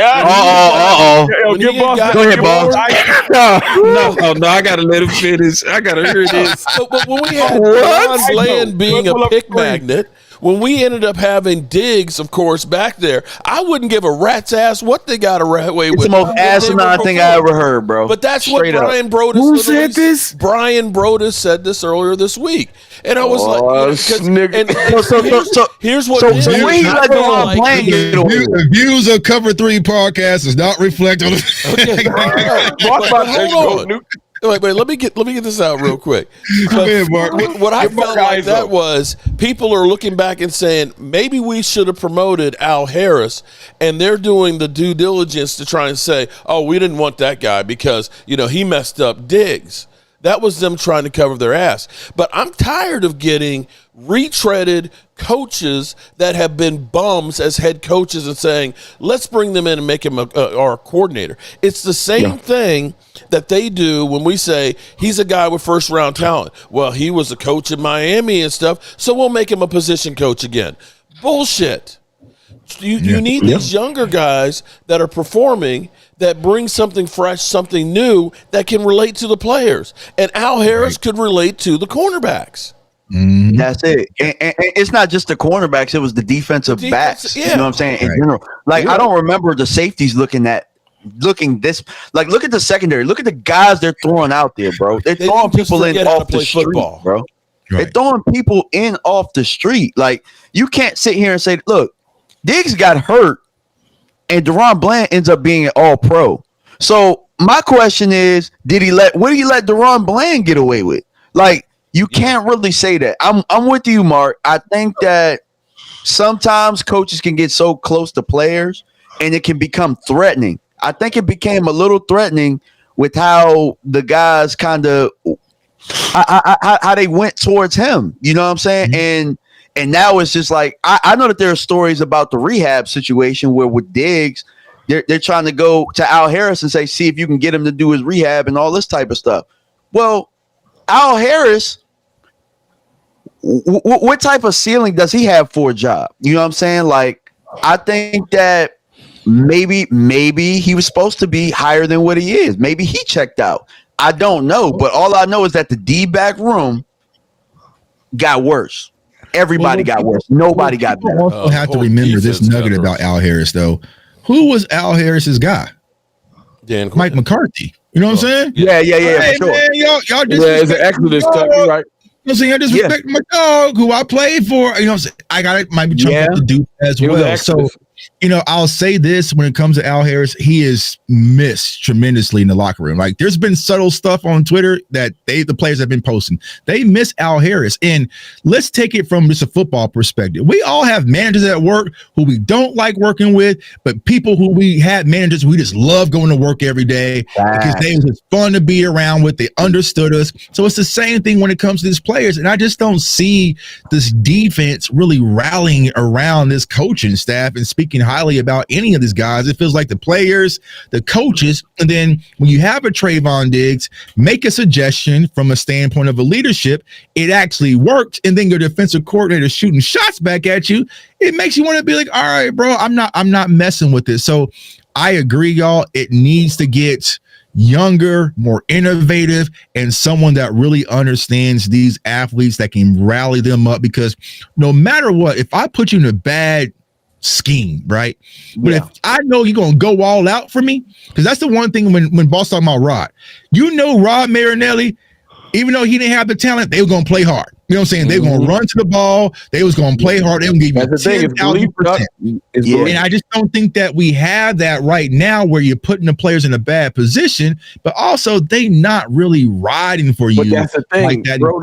boss. No, I got to let him finish. I got to hear this. But when we had Ron Bland being a pick magnet, when we ended up having Diggs, of course, back there, I wouldn't give a rat's ass what they got away with. It's the most asinine thing I ever heard, bro. But that's what Brian Broaddus. Who said this? Brian Broaddus said this earlier this week, and I was here's what. So when he let Deron Bland get away, the views of Cover 3 podcast does not reflect on. Hold on. Wait, let me get this out real quick. What I felt like that was people are looking back and saying maybe we should have promoted Al Harris, and they're doing the due diligence to try and say, oh, we didn't want that guy because he messed up Diggs. That was them trying to cover their ass. But I'm tired of getting retreaded coaches that have been bums as head coaches and saying, let's bring them in and make him our coordinator. It's the same thing that they do when we say he's a guy with first-round talent. Well, he was a coach in Miami and stuff, so we'll make him a position coach again. Bullshit. You need these younger guys that are performing that bring something fresh, something new that can relate to the players. And Al Harris could relate to the cornerbacks. Mm-hmm. That's it. And it's not just the cornerbacks, it was the defensive backs. You know what I'm saying? In general. Like, I don't remember the safeties looking at look at the secondary. Look at the guys they're throwing out there, bro. They're throwing people in off the street, bro. Right. They're throwing people in off the street. Like, you can't sit here and say, look, Diggs got hurt and Deron Bland ends up being an all-pro. So my question is, what did he let Deron Bland get away with? Like, you can't really say that. I'm with you, Mark. I think that sometimes coaches can get so close to players and it can become threatening. I think it became a little threatening with how the guys kind of how they went towards him. You know what I'm saying? Mm-hmm. And now it's just like I know that there are stories about the rehab situation where with Diggs, they're trying to go to Al Harris and say, see if you can get him to do his rehab and all this type of stuff. Well, Al Harris, what type of ceiling does he have for a job? You know what I'm saying? Like, I think that maybe he was supposed to be higher than what he is. Maybe he checked out. I don't know, but all I know is that the D-back room got worse. Everybody got worse. Nobody got better. People also have to remember this nugget about Al Harris, though. Who was Al Harris's guy? Mike McCarthy. You know what I'm saying? Yeah, Hey, for sure. man, y'all disrespect it's an Exodus cut, right? You know what I'm saying? I disrespect my dog who I played for. You know what I'm saying? I got it. Might be trying to do as well. So, I'll say this when it comes to Al Harris, he is missed tremendously in the locker room. Like, there's been subtle stuff on Twitter that the players have been posting. They miss Al Harris. And let's take it from just a football perspective. We all have managers at work who we don't like working with, but people who we had managers we just love going to work every day because they was just fun to be around with. They understood us. So it's the same thing when it comes to these players. And I just don't see this defense really rallying around this coaching staff and speaking highly about any of these guys. It feels like the players, the coaches, and then when you have a Trayvon Diggs make a suggestion from a standpoint of a leadership, it actually worked, and then your defensive coordinator shooting shots back at you, it makes you want to be like, all right, bro, I'm not messing with this. So I agree, y'all. It needs to get younger, more innovative, and someone that really understands these athletes that can rally them up, because no matter what, if I put you in a bad scheme, right? But if I know you're gonna go all out for me, because that's the one thing when boss talking about Rod, Rod Marinelli, even though he didn't have the talent, they were gonna play hard. You know what I'm saying? They were gonna run to the ball, they was gonna play hard, they were gonna give you 10,000%. And I just don't think that we have that right now, where you're putting the players in a bad position, but also they not really riding for you. But that's the thing, like that, bro.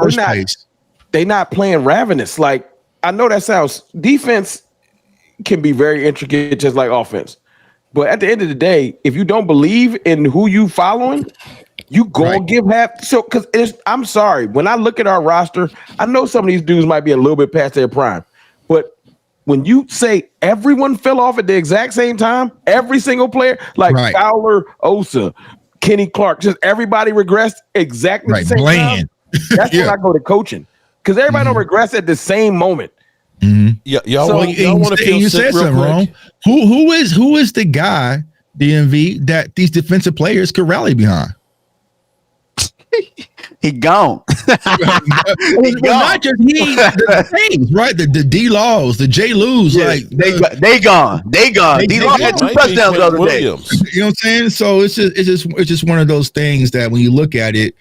They not playing ravenous. Like, I know that sounds defense can be very intricate, just like offense. But at the end of the day, if you don't believe in who you following, you go give half. So, because I'm sorry, when I look at our roster, I know some of these dudes might be a little bit past their prime. But when you say everyone fell off at the exact same time, every single player, like Fowler, Osa, Kenny Clark, just everybody regressed exactly the same time. That's when I go to coaching, because everybody don't regress at the same moment. Y'all want to feel you said something wrong. Who is the guy, DMV, that these defensive players could rally behind? He gone. Not just he, the things, right? The D Laws, the J Lewis, they gone. D Law had 2 touchdowns the other day. You know what I'm saying? So it's just one of those things that when you look at it,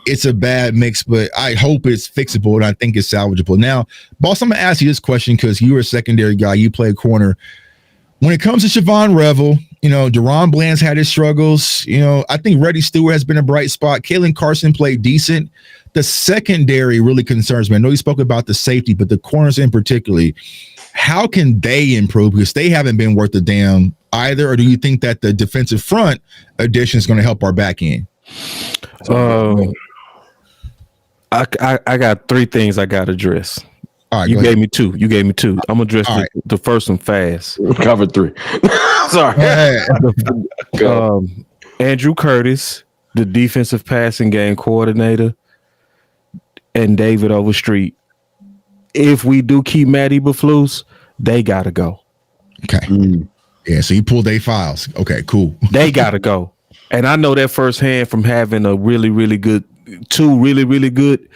it's a bad mix, but I hope it's fixable, and I think it's salvageable. Now, boss, I'm gonna ask you this question because you're a secondary guy. You play corner. When it comes to Siobhan Revel, Deron Bland's had his struggles. I think Reddy Stewart has been a bright spot. Kalen Carson played decent. The secondary really concerns me. I know you spoke about the safety, but the corners in particular, how can they improve? Because they haven't been worth a damn either. Or do you think that the defensive front addition is going to help our back end? I got 3 things I got to address. All right, you gave me 2. I'm gonna address the first one fast. Covered 3. Sorry. Andrew Curtis, the defensive passing game coordinator, and David Overstreet. If we do keep Matty Eberflus, they gotta go. Okay. Yeah. So you pulled their files. Okay. Cool. They gotta go. And I know that firsthand from having a really, really good 2 really, really good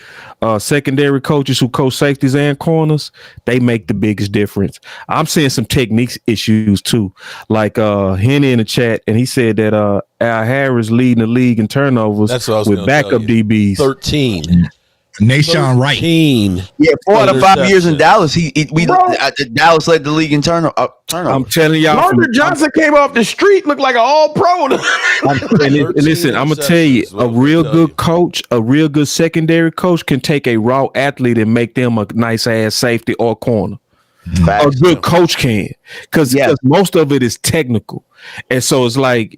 secondary coaches who coach safeties and corners. They make the biggest difference. I'm seeing some techniques issues too, like Henny in the chat, and he said that Al Harris leading the league in turnovers with backup DBs. 13. Nashawn Wright. 13. Yeah, 4 out of 5 years in Dallas. Dallas led the league in turnover. I'm telling y'all, Margaret Johnson came off the street, looked like an all-pro. Listen, I'm gonna tell you, a real good coach, a real good secondary coach can take a raw athlete and make them a nice ass safety or corner. A good coach can, because most of it is technical, and so it's like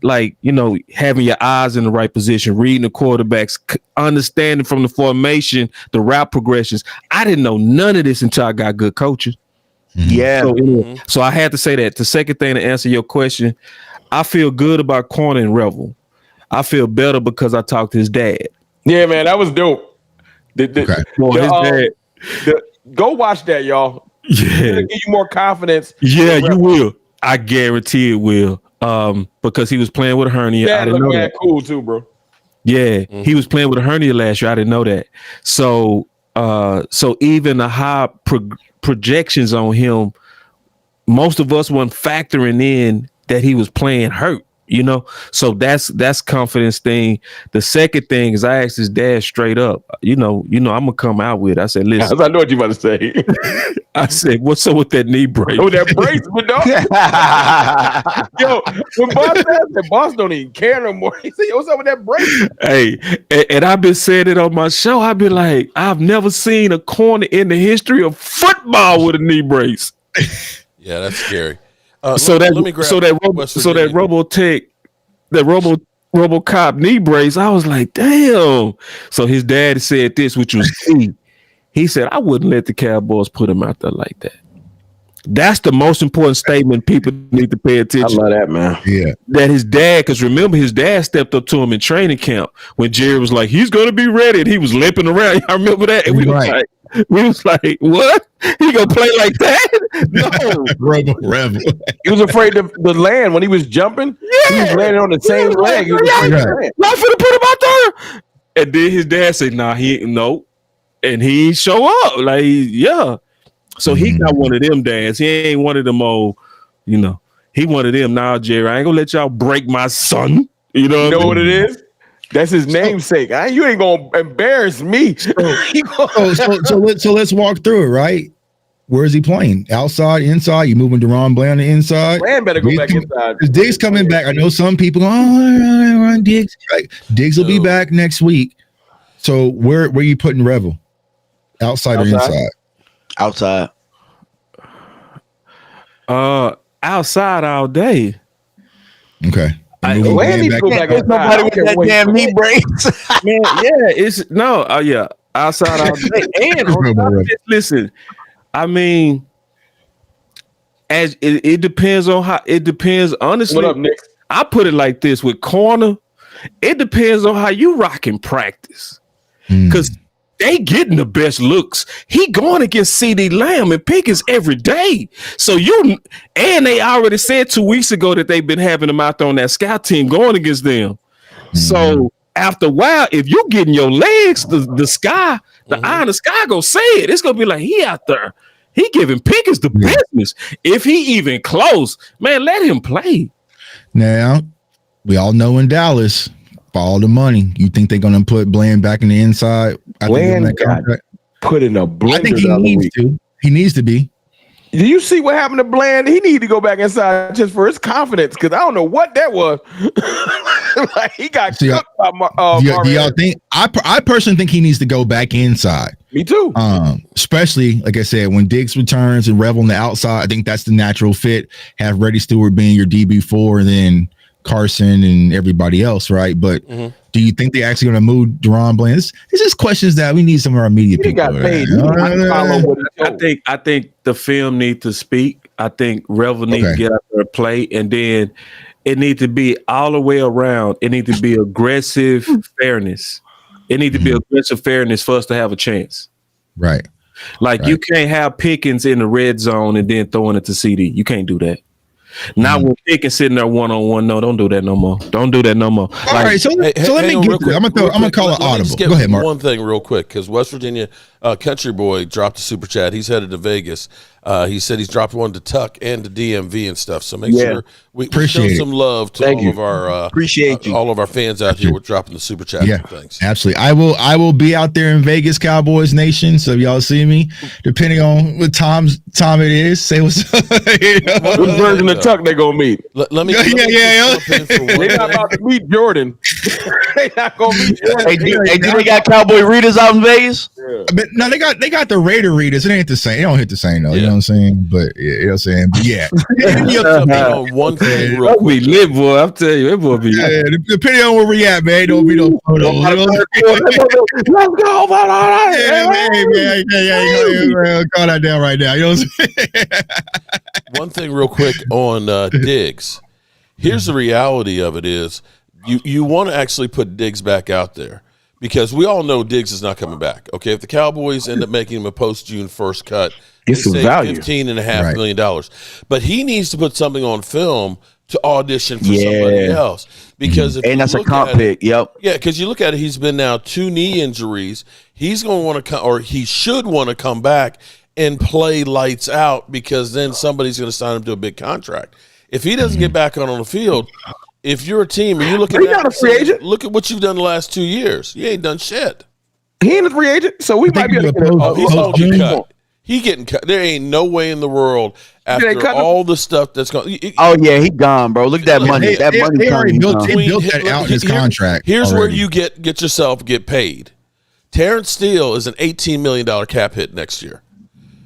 having your eyes in the right position, reading the quarterbacks, understanding from the formation, the route progressions. I didn't know none of this until I got good coaches. So I had to say that. The second thing, to answer your question, I feel good about Corner and Revel. I feel better because I talked to his dad. Yeah, man, that was dope. Go watch that, y'all. Yeah, give you more confidence. Yeah, you will. I guarantee it will. Because he was playing with a hernia. Yeah, I didn't know that. Cool too, bro. Yeah, he was playing with a hernia last year. I didn't know that. So So even the high projections on him, most of us weren't factoring in that he was playing hurt. So that's confidence thing. The second thing is I asked his dad straight up, I'm gonna come out with it. I said, listen, I know what you about to say. I said, what's up with that knee brace? Oh, that brace, but dog. Yo, when Boss said that, Boss don't even care no more. He said, yo, what's up with that brace? Hey, and I've been saying it on my show. I've been like, I've never seen a corner in the history of football with a knee brace. Yeah, that's scary. RoboCop knee brace, I was like, damn. So his dad said this, which was key. He said, I wouldn't let the Cowboys put him out there like that. That's the most important statement people need to pay attention. I love that, man. Yeah. That his dad, because remember, his dad stepped up to him in training camp when Jerry was like, he's going to be ready. And he was limping around. I remember that. And we was like, what? He going to play like that? No. Rebel. He was afraid to land when he was jumping. Yeah. He was landing on the same leg. Not finna put him out there. And then his dad said, no. And he ain't show up. Like, yeah. So he got one of them dads. He ain't one of them old, he one of them. Now, Jerry, I ain't gonna let y'all break my son. You know what it is? That's his namesake. You ain't gonna embarrass me. So let's walk through it, right? Where is he playing? Outside, inside? You moving DaRon Bland on the inside? Bland better go back inside. Because Diggs coming back. I know some people go, run Diggs. Right. Diggs will be back next week. So where you putting Revel? Outside or inside? Outside. Outside all day. Okay. Nobody with that damn knee brace. Outside all day. And on top of this, listen, I mean, as it depends on how it depends. Honestly, what up, Nick? I put it like this with corner. It depends on how you rock in practice, because they getting the best looks. He going against CD Lamb and Pickens every day. So and they already said 2 weeks ago that they've been having him out there on that scout team going against them. So after a while, if you getting your legs, the sky, the eye in the sky go say it. It's gonna be like he out there. He giving Pickens the business. If he even close, man, let him play. Now, we all know in Dallas, for all the money, you think they're going to put Bland back in the inside? Bland got put in a blender. I think he needs to. He needs to be. Do you see what happened to Bland? He need to go back inside just for his confidence, because I don't know what that was. Like he got cooked by do y'all think? I personally think he needs to go back inside. Me too. Especially like I said, when Diggs returns and Revel on the outside, I think that's the natural fit. Have Reddy Stewart being your DB4 and then Carson and everybody else, right? But do you think they're actually going to move DaRon Bland? This is questions that we need some of our media people. Got paid. I think the film need to speak. I think Revel need to get out there and play, and then it need to be all the way around. It need to be aggressive fairness. It need to be aggressive fairness for us to have a chance. Right. Like you can't have Pickens in the red zone and then throwing it to CD. You can't do that. Not when Pickens sitting there one-on-one. No, don't do that no more. Don't do that no more. All right, so let me get to it. I'm gonna call it audible. Go ahead, Mark. One thing real quick, because West Virginia Country Boy dropped a super chat. He's headed to Vegas. He said he's dropped one to Tuck and to DMV and stuff. So make sure we show some love to all of our all of our fans out here with dropping the super chat. Yeah, thanks. Absolutely. I will be out there in Vegas, Cowboys Nation. So if y'all see me, depending on what time it is, say what's up. What version of Tuck they gonna meet? Let me They're not about to meet Jordan. They not gonna meet Jordan. Hey, do they got Cowboy readers out in Vegas? Yeah. But no, they got the Raider readers. It ain't the same. It don't hit the same though. You know what I'm saying? But you know what I'm saying? But yeah. One thing real quick. We live, boy. I'm telling you, it will be. Depending on where we at, man, don't be no photos. Let's go, man. Hey, call that down right now. You know what I'm saying? One thing real quick on Diggs. Here's the reality of it is you want to actually put Diggs back out there because we all know Diggs is not coming back. Okay, if the Cowboys end up making him a post-June 1st cut, get some value. $15.5 million. But he needs to put something on film to audition for somebody else. Because if and that's a comp pick. Yep. Yeah, because you look at it, he's been now 2 knee injuries. He's going to want to come, or he should want to come back and play lights out, because then somebody's going to sign him to a big contract. If he doesn't get back on the field, if you're a team and you look at not a free agent. Look at what you've done the last 2 years. You ain't done shit. He ain't a free agent, so we might be able to get He's going to get cut. He getting cut. There ain't no way in the world after all the stuff that's going. Oh yeah, he gone, bro. Look at that money. That money. They already built that out in his contract. Here's where you get paid. Terrence Steele is an $18 million cap hit next year.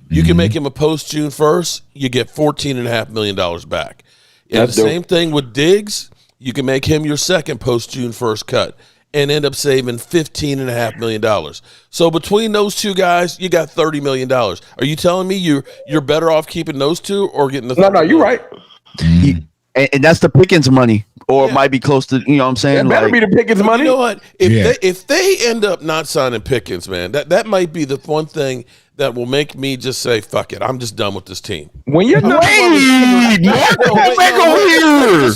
You can make him a post June 1st, you get $14.5 million back. And the same thing with Diggs. You can make him your second post June 1st cut and end up saving $15.5 million. So between those two guys, you got $30 million. Are you telling me you're better off keeping those two or getting the No, you're right. And that's the Pickens money, or it might be close to, you know what I'm saying? That better be the Pickens money. You know what? If they end up not signing Pickens, man, that might be the one thing that will make me just say, fuck it, I'm just done with this team. When you're not just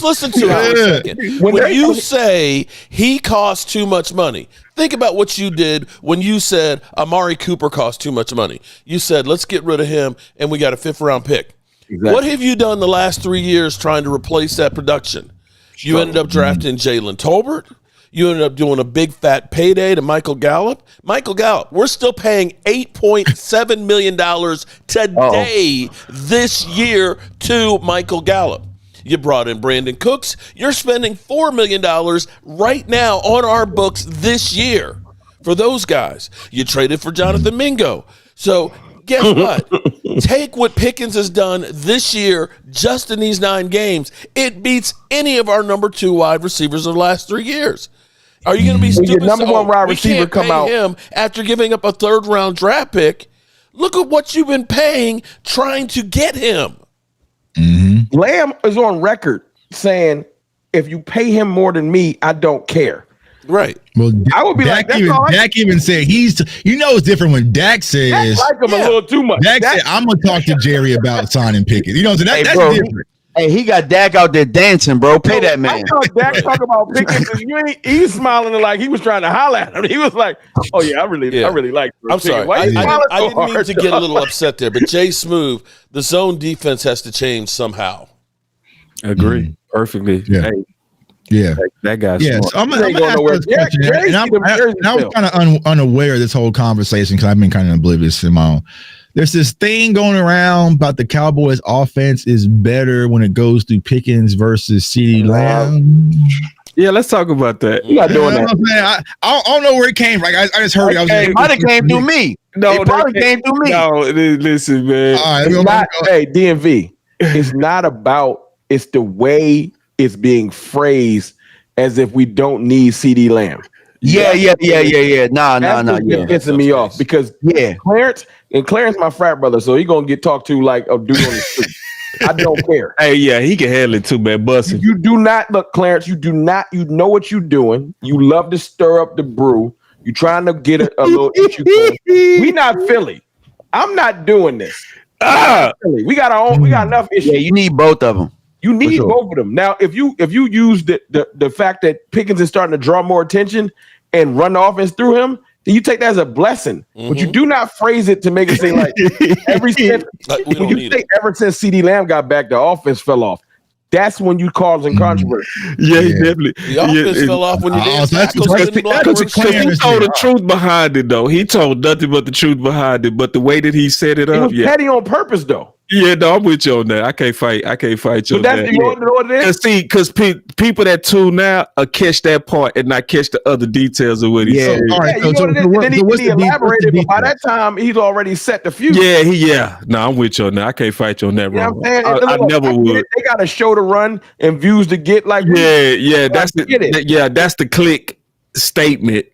listen to me for a second. When you say he costs too much money, think about what you did when you said Amari Cooper costs too much money. You said, let's get rid of him, and we got a 5th round pick. Exactly. What have you done the last 3 years trying to replace that production? You ended up drafting Jalen Tolbert. You ended up doing a big fat payday to Michael Gallup. Michael Gallup, we're still paying $8.7 million today, this year, to Michael Gallup. You brought in Brandon Cooks. You're spending $4 million right now on our books this year for those guys. You traded for Jonathan Mingo. So guess what? Take what Pickens has done this year just in these 9 games. It beats any of our number 2 wide receivers of the last 3 years. Are you going to be stupid? Your number 1 wide receiver come out him after giving up a 3rd round draft pick. Look at what you've been paying trying to get him. Mm-hmm. Lamb is on record saying, if you pay him more than me, I don't care. Right. Well, I would be Dak like, Dak even said it's different when Dak says, like him a little too much. Dak said, I'm going to talk to Jerry about signing Pickens. You know what I'm saying? That's different. He got Dak out there dancing, bro. Pay that man. I saw Dak talk about Pickens, and he's smiling like he was trying to holler at him. He was like, "Oh yeah, I really like." I'm sorry, I didn't mean to get a little upset there, but Jay Smooth, the zone defense has to change somehow. Agree perfectly. Yeah. Hey, yeah, that guy's yes. smart. I'm gonna ask this question, and I was kind of unaware of this whole conversation because I've been kind of oblivious in my own. There's this thing going around about the Cowboys offense is better when it goes through Pickens versus CeeDee Lamb. Yeah, let's talk about that. You're not doing that. I don't know where it came from. I just heard it. It might have came through me. No, it probably came through me. No, listen, man. It's not, hey, DMV. It's not about. It's the way it's being phrased as if we don't need CeeDee Lamb. Yeah. Nah. Yeah, pissing me off because Clarence, my frat brother, so he gonna get talked to like a dude on the street. I don't care. Hey, yeah, he can handle it too, man. Bussin'. You do not look, Clarence. You do not. You know what you're doing. You love to stir up the brew. You trying to get a little issue going. We not Philly. I'm not doing this. Philly. We got our own. We got enough issues. Yeah, you need both of them. You need both of them. Now, if you use the fact that Pickens is starting to draw more attention and run the offense through him, then you take that as a blessing. Mm-hmm. But you do not phrase it to make it seem like ever since CeeDee Lamb got back, the offense fell off. That's when you causing controversy. Yeah, he definitely. The offense fell off when you did. Because he told the truth behind it, though. He told nothing but the truth behind it. But the way that he set it up, it was petty on purpose, though. Yeah, no, I'm with you on that. I can't fight you on that. You know what it is? See, because people that tune now catch that part and not catch the other details of what he said. All right, then he elaborated, but by that time, he's already set the fuse. Yeah. No, I'm with you on that. I can't fight you on that, bro. I never would. They got a show to run and views to get. Like, that's the click statement.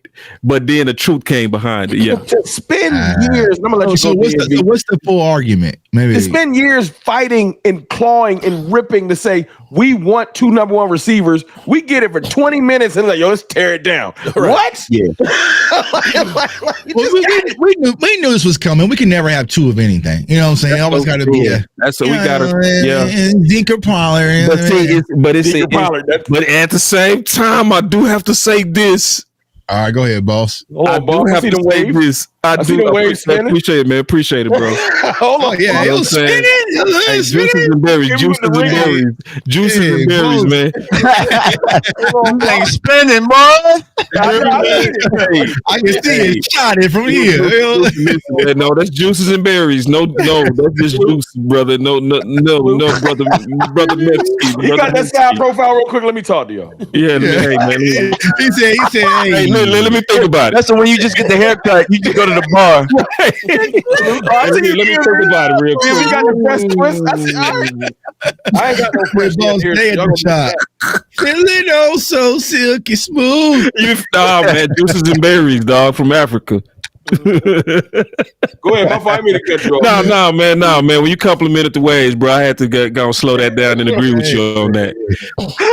but then the truth came behind it. Yeah. To spend years, I'm gonna let you so go. what's the full argument? Maybe to spend years fighting and clawing and ripping to say we want 2 number 1 receivers. We get it for 20 minutes and like, yo, let's tear it down. Right. What? Yeah. we knew this was coming. We can never have 2 of anything. You know what I'm saying? Always got to be that's what we got to. And Dinker Pollard. But at the same time, I do have to say this. All right, go ahead, boss. I do have to say this. I do appreciate it, man. Appreciate it, bro. Hold on. Yeah, it was spinning. Hey, juices and berries, man. Ain't spinning, boy. I can see it shining from here. No, that's juices and berries. No, that's just juice, brother. No, brother Messi. You got that side profile real quick. Let me talk to y'all. Yeah, hey, man. He said, hey, let me think about it. That's the when you just get the haircut. You just go to the bar. Let me think about it real quick. You got the best twist. I ain't got no fresh here. Stay at the shop. Feeling oh so silky smooth. Nah, man, juices and berries, dog, from Africa. Go ahead, my fault. I mean to cut you off. Nah, man. When you complimented the ways, bro, I had to go and slow that down and agree with you on that.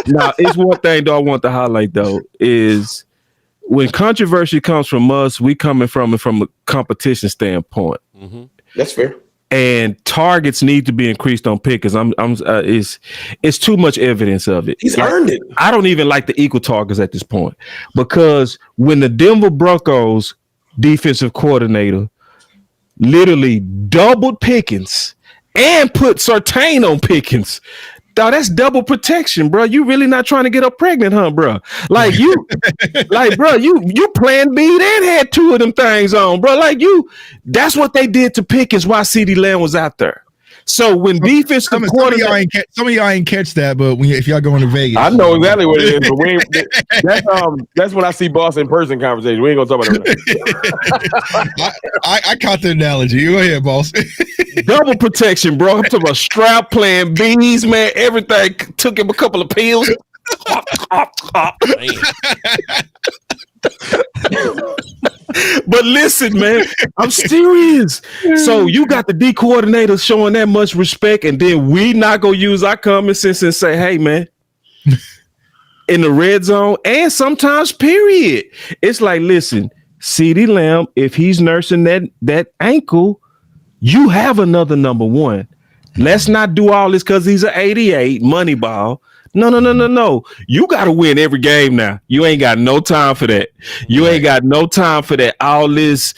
Now, it's one thing, though, I want to highlight, though, is when controversy comes from us, we coming from a competition standpoint. Mm-hmm. That's fair. And targets need to be increased on Pickens. It's too much evidence of it. He's earned it. I don't even like the equal targets at this point, because when the Denver Broncos defensive coordinator literally doubled Pickens and put Surtain on Pickens, dog, that's double protection, bro. You really not trying to get her pregnant, huh, bro? Like you plan B and had 2 of them things on, bro. Like that's what they did to Pickens while CeeDee Lamb was out there. So when defensive coordinator, some of y'all ain't catch that, but if y'all going to Vegas, I know exactly what it is. But that's when I see boss in person conversation. We ain't gonna talk about that. I caught the analogy. Go ahead, boss. Double protection, bro. I'm talking about strap playing bees, man. Everything took him a couple of pills. But listen, man, I'm serious. So you got the D coordinator showing that much respect, and then we not gonna use our common sense and say, hey, man, in the red zone, and sometimes period. It's like, listen, CeeDee Lamb, if he's nursing that ankle, you have another number 1. Let's not do all this because he's an 88 money ball. No. You got to win every game now. You ain't got no time for that. You ain't got no time for that. All this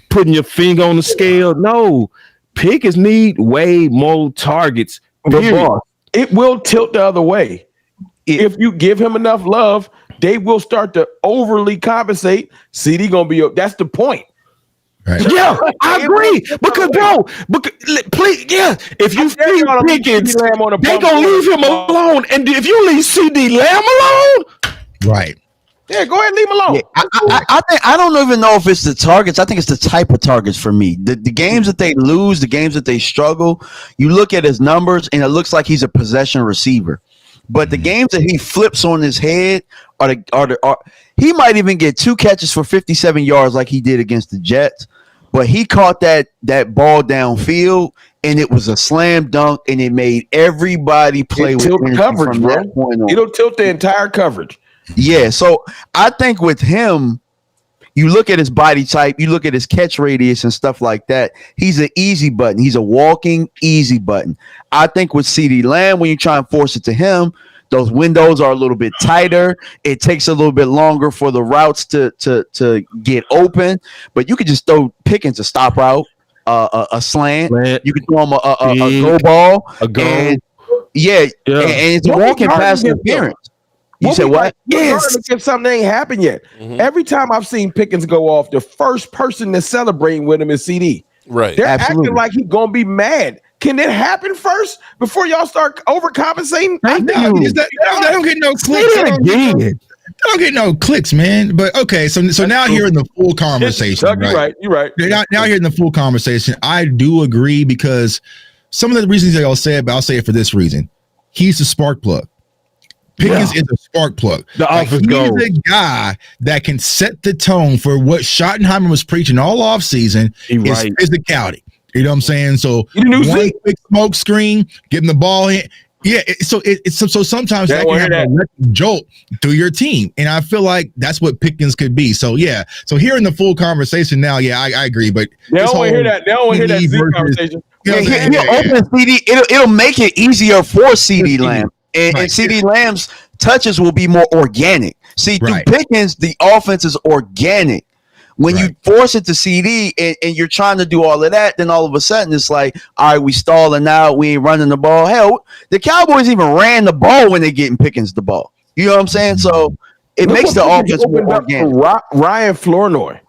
putting your finger on the scale. No. Pickens need way more targets. It will tilt the other way. If you give him enough love, they will start to overly compensate. CD gonna be up. That's the point. Right. Yeah, I agree. Please, yeah. If you feed Pickens, they gonna leave him alone. And if you leave CD Lamb alone, right? Yeah, go ahead and leave him alone. Yeah, I don't even know if it's the targets. I think it's the type of targets for me. The games that they lose, the games that they struggle, you look at his numbers and it looks like he's a possession receiver. But the games that he flips on his head are he might even get 2 catches for 57 yards like he did against the Jets. But he caught that ball downfield and it was a slam dunk and it made everybody play with coverage, bro. It'll tilt the entire coverage. Yeah, so I think with him, you look at his body type, you look at his catch radius and stuff like that. He's an easy button. He's a walking easy button. I think with CeeDee Lamb, when you try and force it to him, those windows are a little bit tighter. It takes a little bit longer for the routes to get open. But you could just throw Pickens a stop route, a slant. You could throw him a go ball. A go. And it's a walking pass interference. You said what? Yes. If something ain't happened yet. Mm-hmm. Every time I've seen Pickens go off, the first person that's celebrating with him is CD. Right. They're acting like he's gonna be mad. Can it happen first before y'all start overcompensating? They don't get no clicks. They don't get no clicks, man. But okay, so now here in the full conversation. Doug, you're right. Now here in the full conversation, I do agree because some of the reasons y'all said, but I'll say it for this reason. He's the spark plug. Pickens is a spark plug. The office goes. He's a guy that can set the tone for what Schottenheimer was preaching all offseason is physicality. You know what I'm saying? So one quick smoke screen, getting the ball in. Yeah, so sometimes that can have a jolt through your team, and I feel like that's what Pickens could be. So yeah, so hearing the full conversation now, yeah, I agree. But they don't want to hear that. They don't want to hear that Z conversation. Open CD, it'll make it easier for CD Lamb, and CD Lamb's touches will be more organic. See, through Pickens, the offense is organic. When you force it to CD and you're trying to do all of that, then all of a sudden it's like, all right, we stalling out, we ain't running the ball. Hell, the Cowboys even ran the ball when they're getting Pickens the ball. You know what I'm saying? So it makes the offense more organic. Ryan Flournoy.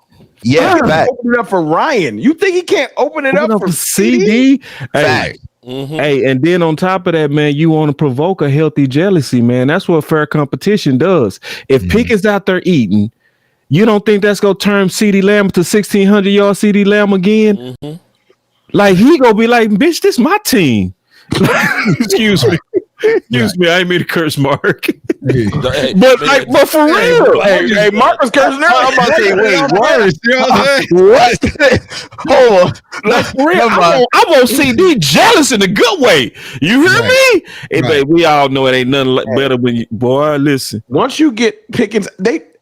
Yeah, open it up for Ryan. You think he can't open it up for CD? Hey. Hey, and then on top of that, man, you want to provoke a healthy jealousy, man. That's what fair competition does. If Pickens out there eating, you don't think that's gonna turn CD Lamb to 1,600 yard CD Lamb again? Like he gonna be like, bitch, this my team. Excuse me. Excuse me, I ain't mean to curse Mark. But for real. Hey, Mark was cursing now. I'm about to say, wait, what? Hold on. Like, for real, I won't see these jealous in a good way. You hear me? Hey, babe, we all know it ain't nothing better when you, boy, listen. Once you get Pickens,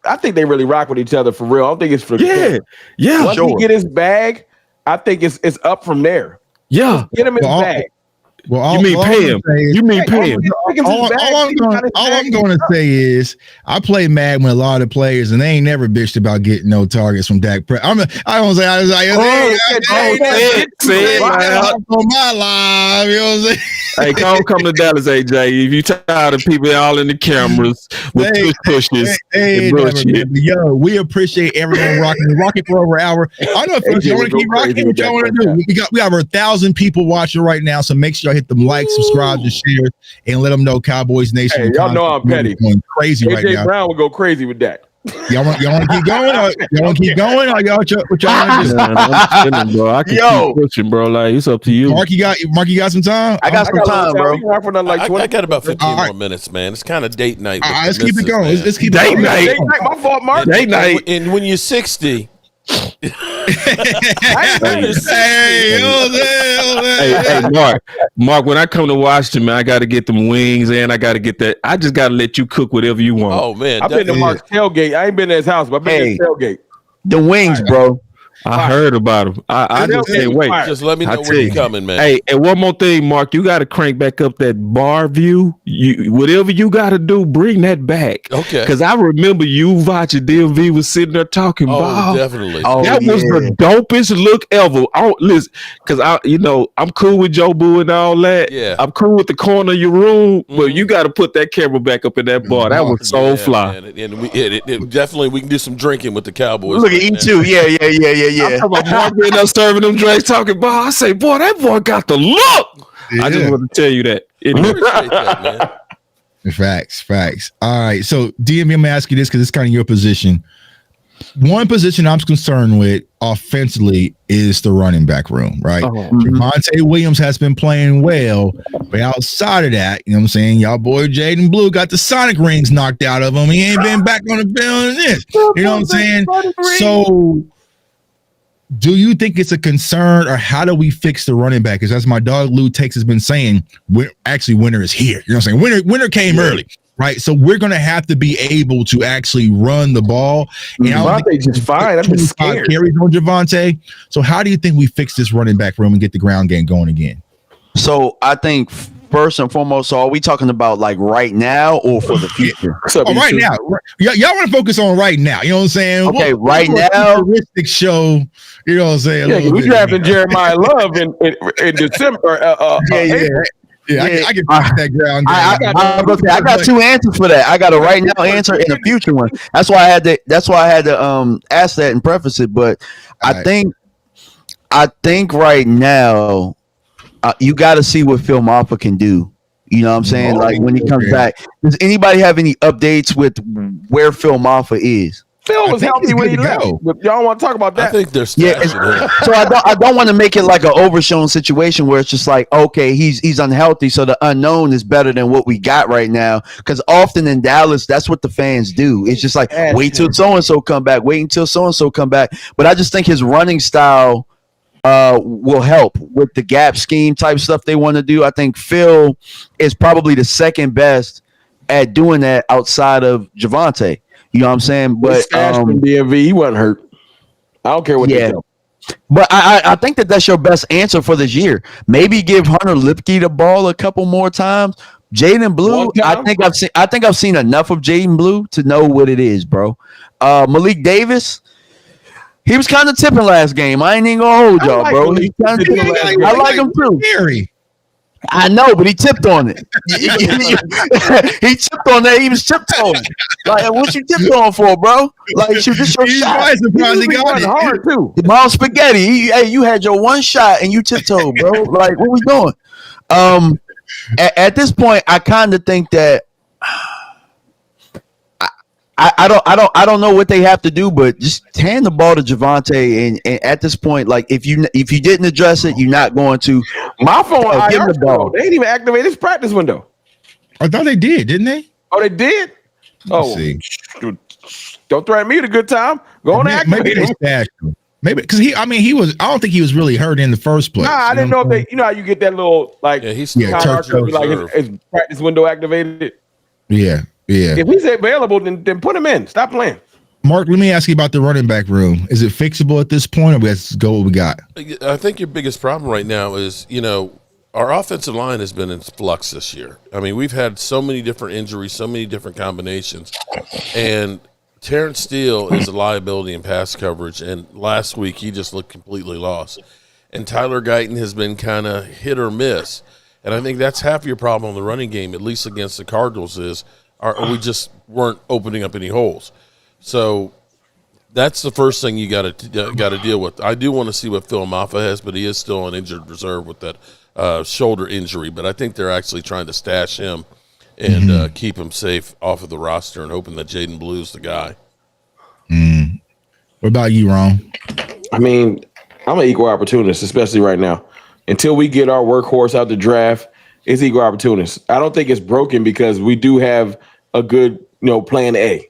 I think they really rock with each other for real. I don't think it's for Once he get his bag, I think it's up from there. Yeah. Just get him his bag. Well, you mean pay him? You mean pay him? All I'm going to say is I play Madden with a lot of players, and they ain't never bitched about getting no targets from Dak Prescott. I don't say I was like, say it on my live. You know what I'm saying? Hey, come to Dallas, AJ. If you tired of people all in the cameras with pushes and bullshit. Yo, we appreciate everyone rocking for over an hour. I know if you want to keep rocking, what y'all want to do. We have 1,000 people watching right now, so make sure y'all hit them likes, subscribe, and share, and let them know Cowboys Nation. Hey, y'all know I'm petty. Going crazy AJ right now. Brown would go crazy with that. Y'all want to keep going? Y'all want to keep going? Or y'all what y'all want to do? I'm chilling, bro. I can keep pushing, bro. Like it's up to you. Mark, you got some time? I got some time, bro. I got about 15 more minutes, man. It's kind of date night. All right, let's keep it going. Let's keep date night. Date night. My fault, Mark. Date night. And when you're 60. Hey, Mark. When I come to Washington, man, I got to get them wings and I got to get that. I just got to let you cook whatever you want. Oh man, I've been to Mark's tailgate. I ain't been to his house, but I've been to his tailgate. The wings, bro. I heard about him. I just can't wait. Just let me know when you're coming, man. Hey, and one more thing, Mark. You got to crank back up that bar view. Whatever you got to do, bring that back. Okay. Because I remember you watching DMV was sitting there talking about. Definitely. That was the dopest look ever. Listen, because I'm cool with Joe Boo and all that. Yeah. I'm cool with the corner of your room, but you got to put that camera back up in that bar. That was so fly. Man. And it definitely we can do some drinking with the Cowboys. Look at E2. Yeah. I'm talking about Mark being up serving them drinks, talking, boy. I say, boy, that boy got the look. Yeah. I just want to tell you that. Appreciate that, man. Facts. All right. So, DM, I'm going to ask you this because it's kind of your position. One position I'm concerned with offensively is the running back room, right? Javonte Williams has been playing well, but outside of that, you know what I'm saying? Y'all boy Jaden Blue got the Sonic rings knocked out of him. He ain't been back on the field in this. You know what I'm saying? So, do you think it's a concern, or how do we fix the running back? Because as my dog Lou Takes has been saying, winter is here. You know what I'm saying? Winter came early, right? So we're going to have to be able to actually run the ball. Javonte just fine. I'm just scared. Carries on Javonte. So how do you think we fix this running back room and get the ground game going again? So I think first and foremost, so are we talking about like right now or for the future? Right now. Y'all want to focus on right now. You know what I'm saying? Okay, right now. Futuristic show. You know what I'm saying? Yeah, we drafted Jeremiah Love in December. Yeah, I can fix that ground game. I got two answers for that. I got a right now answer and a future one. That's why I had to ask that and preface it. But I think right now you got to see what Phil Maffa can do. You know what I'm saying? Like when he comes back. Does anybody have any updates with where Phil Maffa is? Phil was healthy when he left. But y'all want to talk about that? I think they're stashing him. So I don't want to make it like an overshown situation where it's just like, okay, he's unhealthy, so the unknown is better than what we got right now. Because often in Dallas, that's what the fans do. It's just like, wait till so and so come back, wait until so and so come back. But I just think his running style will help with the gap scheme type stuff they want to do. I think Phil is probably the second best at doing that outside of Javonte. You know what I'm saying? But DMV, he wasn't hurt. I don't care what they tell. But I think that's your best answer for this year. Maybe give Hunter Lipke the ball a couple more times. Jaden Blue, I think I've seen enough of Jaden Blue to know what it is, bro. Malik Davis, he was kind of tipping last game. I ain't even gonna hold y'all, bro. I like him too. Scary. I know, but he tipped on it. He tipped on that. He was tiptoeing. Like, what you tipped on for, bro? Like, shoot, this your shot. Surprised he got it hard too. Mom Spaghetti. Hey, you had your one shot and you tiptoed, bro. Like, what we doing? At this point, I kind of think that I don't know what they have to do, but just hand the ball to Javonte. And at this point, like if you didn't address it, you're not going to. My phone, give him the ball. They didn't even activate his practice window. I thought they did, didn't they? Oh, they did. Don't threaten me with a good time. Go on and activate. Maybe they stashed him. Maybe because he was. I don't think he was really hurt in the first place. Nah, I didn't know if they. You know how you get that little like he's like his practice window activated. Yeah. If he's available, then put him in. Stop playing. Mark, let me ask you about the running back room. Is it fixable at this point, or we have to go what we got? I think your biggest problem right now is, our offensive line has been in flux this year. I mean, we've had so many different injuries, so many different combinations, and Terrence Steele is a liability in pass coverage, and last week he just looked completely lost. And Tyler Guyton has been kind of hit or miss, and I think that's half your problem on the running game, at least against the Cardinals, is we just weren't opening up any holes. So that's the first thing you got to deal with. I do want to see what Phil Maffa has, but he is still on injured reserve with that shoulder injury. But I think they're actually trying to stash him and keep him safe off of the roster and hoping that Jaden Blue's the guy. What about you, Ron? I mean, I'm an equal opportunist, especially right now. Until we get our workhorse out the draft, it's equal opportunist. I don't think it's broken because we do have a good, plan A.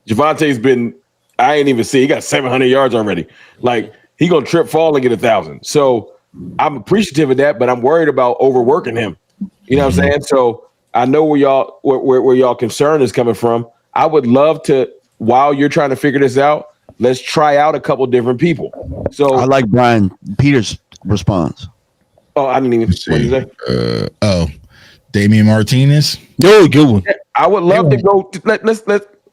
Javonte's been, I ain't even see, he got 700 yards already. Like, he going to trip, fall, and get 1,000. So I'm appreciative of that, but I'm worried about overworking him. You know what I'm saying? So I know where y'all concern is coming from. I would love to, while you're trying to figure this out, let's try out a couple different people. So I like Brian Peters' response. Oh, I didn't even say. Damian Martinez. No, good one. I would love to go. Let's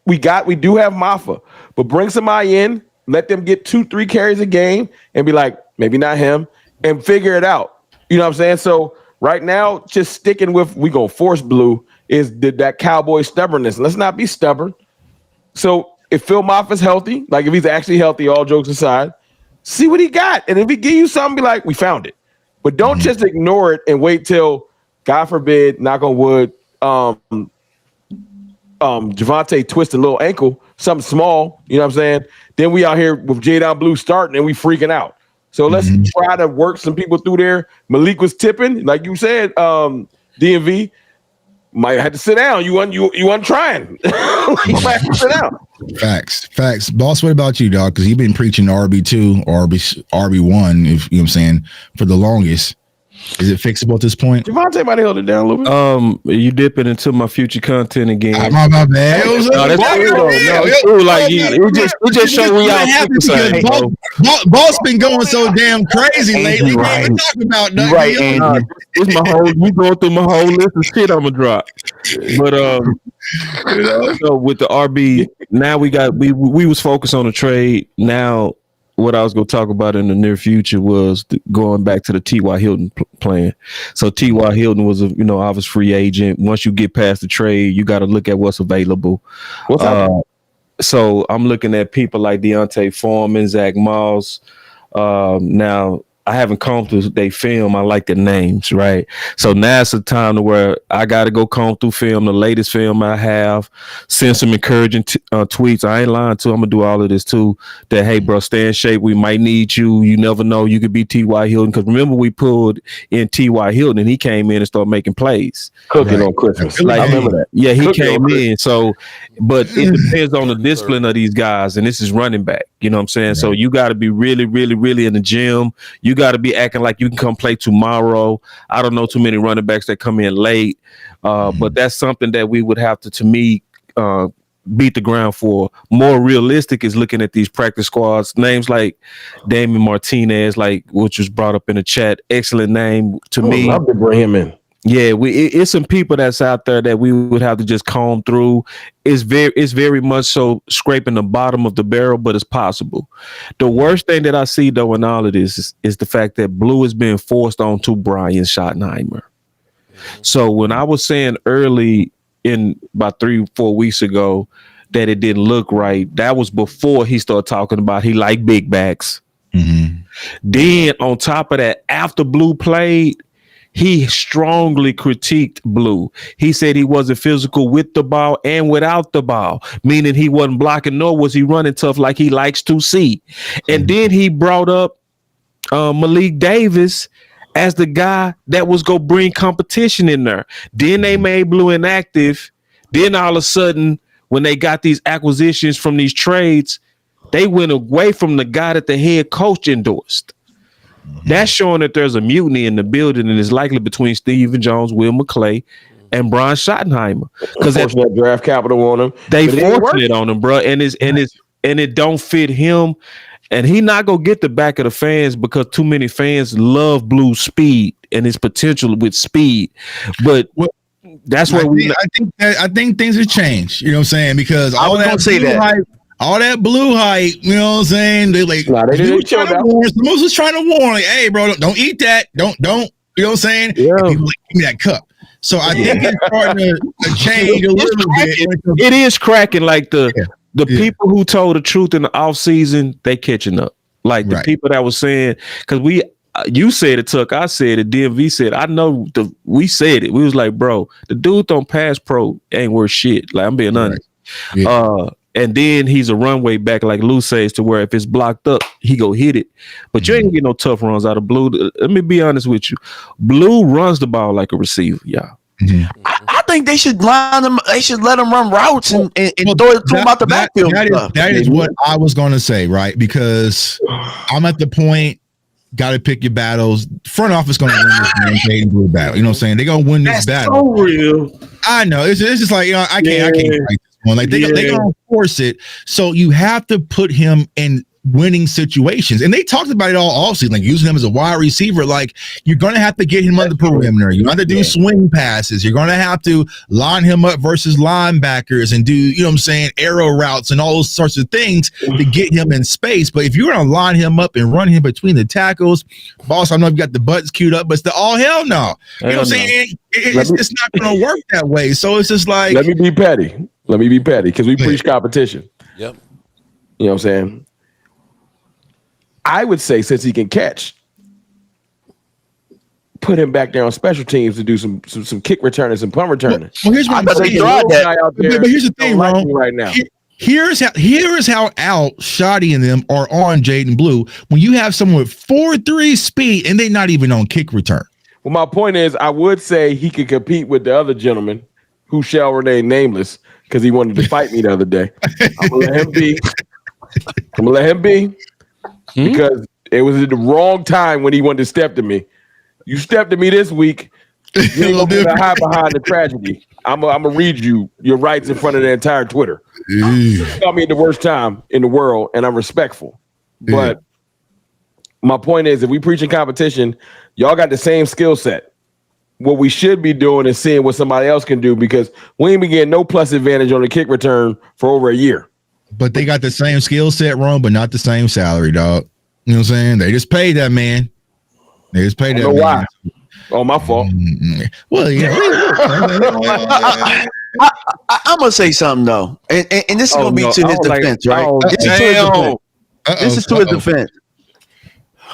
we do have Maffa, but bring somebody in, let them get 2-3 carries a game, and be like, maybe not him, and figure it out. You know what I'm saying? So right now, just sticking with we gonna force Blue is that Cowboy stubbornness. Let's not be stubborn. So if Phil Maffa's healthy, like if he's actually healthy, all jokes aside, see what he got, and if he give you something, be like, we found it. But don't just ignore it and wait till, God forbid, knock on wood, Javonte twist a little ankle, something small, you know what I'm saying? Then we out here with Jaden Blue starting and we freaking out. So let's try to work some people through there. Malik was tipping, like you said, DMV might have to sit down. You weren't trying. You might have to sit down. Facts. Boss, what about you, dog? Because you've been preaching RB2 or RB1, if you know what I'm saying, for the longest. Is it fixable at this point? Javonte might have held it down a little bit. You dipping into my future content again. My bad. No, that's true. No, it's true. Like it just show we all Boss been going so damn crazy lately. Right. We're talking about nothing. Right, Andy. It's my whole. We going through my whole list of shit. I'm gonna drop. But so with the RB, now we was focused on the trade. Now, what I was going to talk about in the near future was going back to the T.Y. Hilton plan. So T.Y. Hilton was obvious free agent. Once you get past the trade, you got to look at what's available. What's up? So I'm looking at people like Deontay Foreman, Zach Moss. Now I haven't combed through their film. I like the names, right? So now it's the time to where I got to go comb through film, the latest film I have, send some encouraging tweets. I ain't lying to. I'm gonna do all of this too. That hey, bro, stay in shape. We might need you. You never know. You could be T.Y. Hilton. Because remember, we pulled in T.Y. Hilton, and he came in and started making plays, cooking on Christmas. Like, I remember that. Yeah, he came in. So, but it depends on the discipline of these guys, and this is running back. You know what I'm saying? Right. So you got to be really, really, really in the gym. You got to be acting like you can come play tomorrow. I don't know too many running backs that come in late, but that's something that we would have to me, beat the ground for. More realistic is looking at these practice squads. Names like Damien Martinez, like which was brought up in the chat. Excellent name to me. I'd love to bring him in. Yeah, it's some people that's out there that we would have to just comb through. It's very much so scraping the bottom of the barrel, but it's possible. The worst thing that I see though in all of this is the fact that Blue is being forced onto Brian Schottenheimer. So when I was saying early in about 3-4 weeks ago that it didn't look right, that was before he started talking about he liked big backs. Mm-hmm. Then on top of that, after Blue played, he strongly critiqued Blue. He said he wasn't physical with the ball and without the ball, meaning he wasn't blocking, nor was he running tough like he likes to see. And then he brought up Malik Davis as the guy that was going to bring competition in there. Then they made Blue inactive. Then all of a sudden, when they got these acquisitions from these trades, they went away from the guy that the head coach endorsed. That's showing that there's a mutiny in the building, and it's likely between Stephen Jones, Will McClay, and Brian Schottenheimer. Because that draft capital on him, they forcing it on him, bro, and it don't fit him, and he not gonna get the back of the fans because too many fans love Blue's speed and his potential with speed, but. That's what I think things have changed. You know what I'm saying? Because all that blue hype, you know what I'm saying? They like Most was trying to warn, like, hey, bro, don't eat that. Don't. You know what I'm saying? Yeah. And people like, give me that cup. So I think it's starting to change a little bit. It is cracking. Like the people who told the truth in the off season, they catching up. Like the people that was saying, because you said it, Tuck. I said it. DMV said, I know. We said it. We was like, bro, the dude on pass pro ain't worth shit. Like, I'm being honest. Yeah. And then he's a runway back, like Lou says, to where if it's blocked up, he go hit it. But you ain't gonna get no tough runs out of Blue. Let me be honest with you. Blue runs the ball like a receiver, y'all. Mm-hmm. I think they should line them. They should let them run routes and throw it to them out the backfield. That is what I was going to say, right? Because I'm at the point. Got to pick your battles. Front office going to win this Jaden Blue battle. You know what I'm saying? They're going to win this battle. So real. I know. It's just like, you know, I can't fight this one. Like they're going to force it. So you have to put him in winning situations. And they talked about it all offseason, like using him as a wide receiver. Like you're going to have to get him on the perimeter. You're going to have to do swing passes. You're going to have to line him up versus linebackers and do, you know what I'm saying, arrow routes and all those sorts of things to get him in space. But if you're going to line him up and run him between the tackles, boss, I know you got the buttons queued up, but it's the all hell no. You know what I'm saying? It's not going to work that way. So it's just like. Let me be petty because we preach competition. Yep. You know what I'm saying? I would say since he can catch, put him back there on special teams to do some kick returning, some punt returning. Well, here's what I'm saying. But here's the thing, Ron. Right now. Here's how out Shoddy and them are on Jaden Blue when you have someone with 4.3 speed and they're not even on kick return. Well, my point is, I would say he could compete with the other gentleman who shall remain nameless because he wanted to fight me the other day. I'm gonna let him be. Because it was at the wrong time when he wanted to step to me. You stepped to me this week. You ain't gonna be hide behind the tragedy. I'm gonna read you your rights in front of the entire Twitter. You got me at the worst time in the world, and I'm respectful. But my point is, if we preaching competition, y'all got the same skill set. What we should be doing is seeing what somebody else can do because we ain't been getting no plus advantage on the kick return for over a year. But they got the same skill set, Ron, but not the same salary, dog. You know what I'm saying? They just paid that man. They just paid that man. Why? Oh, my fault. Well, yeah. I'm going to say something, though. And this is going to be to his defense, right? This is to his defense.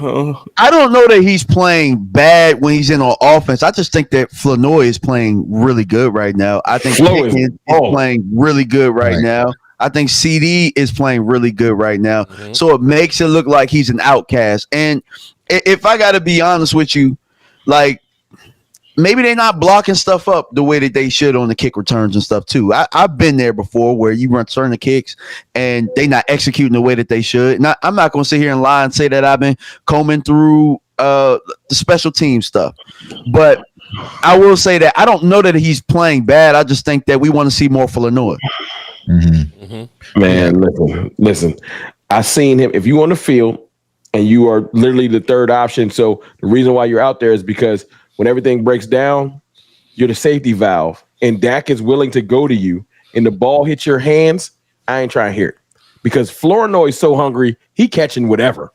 I don't know that he's playing bad when he's in on offense. I just think that Flournoy is playing really good right now. I think Pickens is playing really good right now. I think CD is playing really good right now. Mm-hmm. So it makes it look like he's an outcast. And if I got to be honest with you, like, maybe they're not blocking stuff up the way that they should on the kick returns and stuff too. I've been there before where you run certain kicks and they not executing the way that they should. Now, I'm not going to sit here and lie and say that I've been combing through the special team stuff, but I will say that I don't know that he's playing bad. I just think that we want to see more Flournoy. Mm-hmm. Mm-hmm. Man, listen. I seen him. If you on the field and you are literally the third option, so the reason why you're out there is because when everything breaks down, you're the safety valve, and Dak is willing to go to you, and the ball hits your hands. I ain't trying to hear it because Flournoy is so hungry, he catching whatever.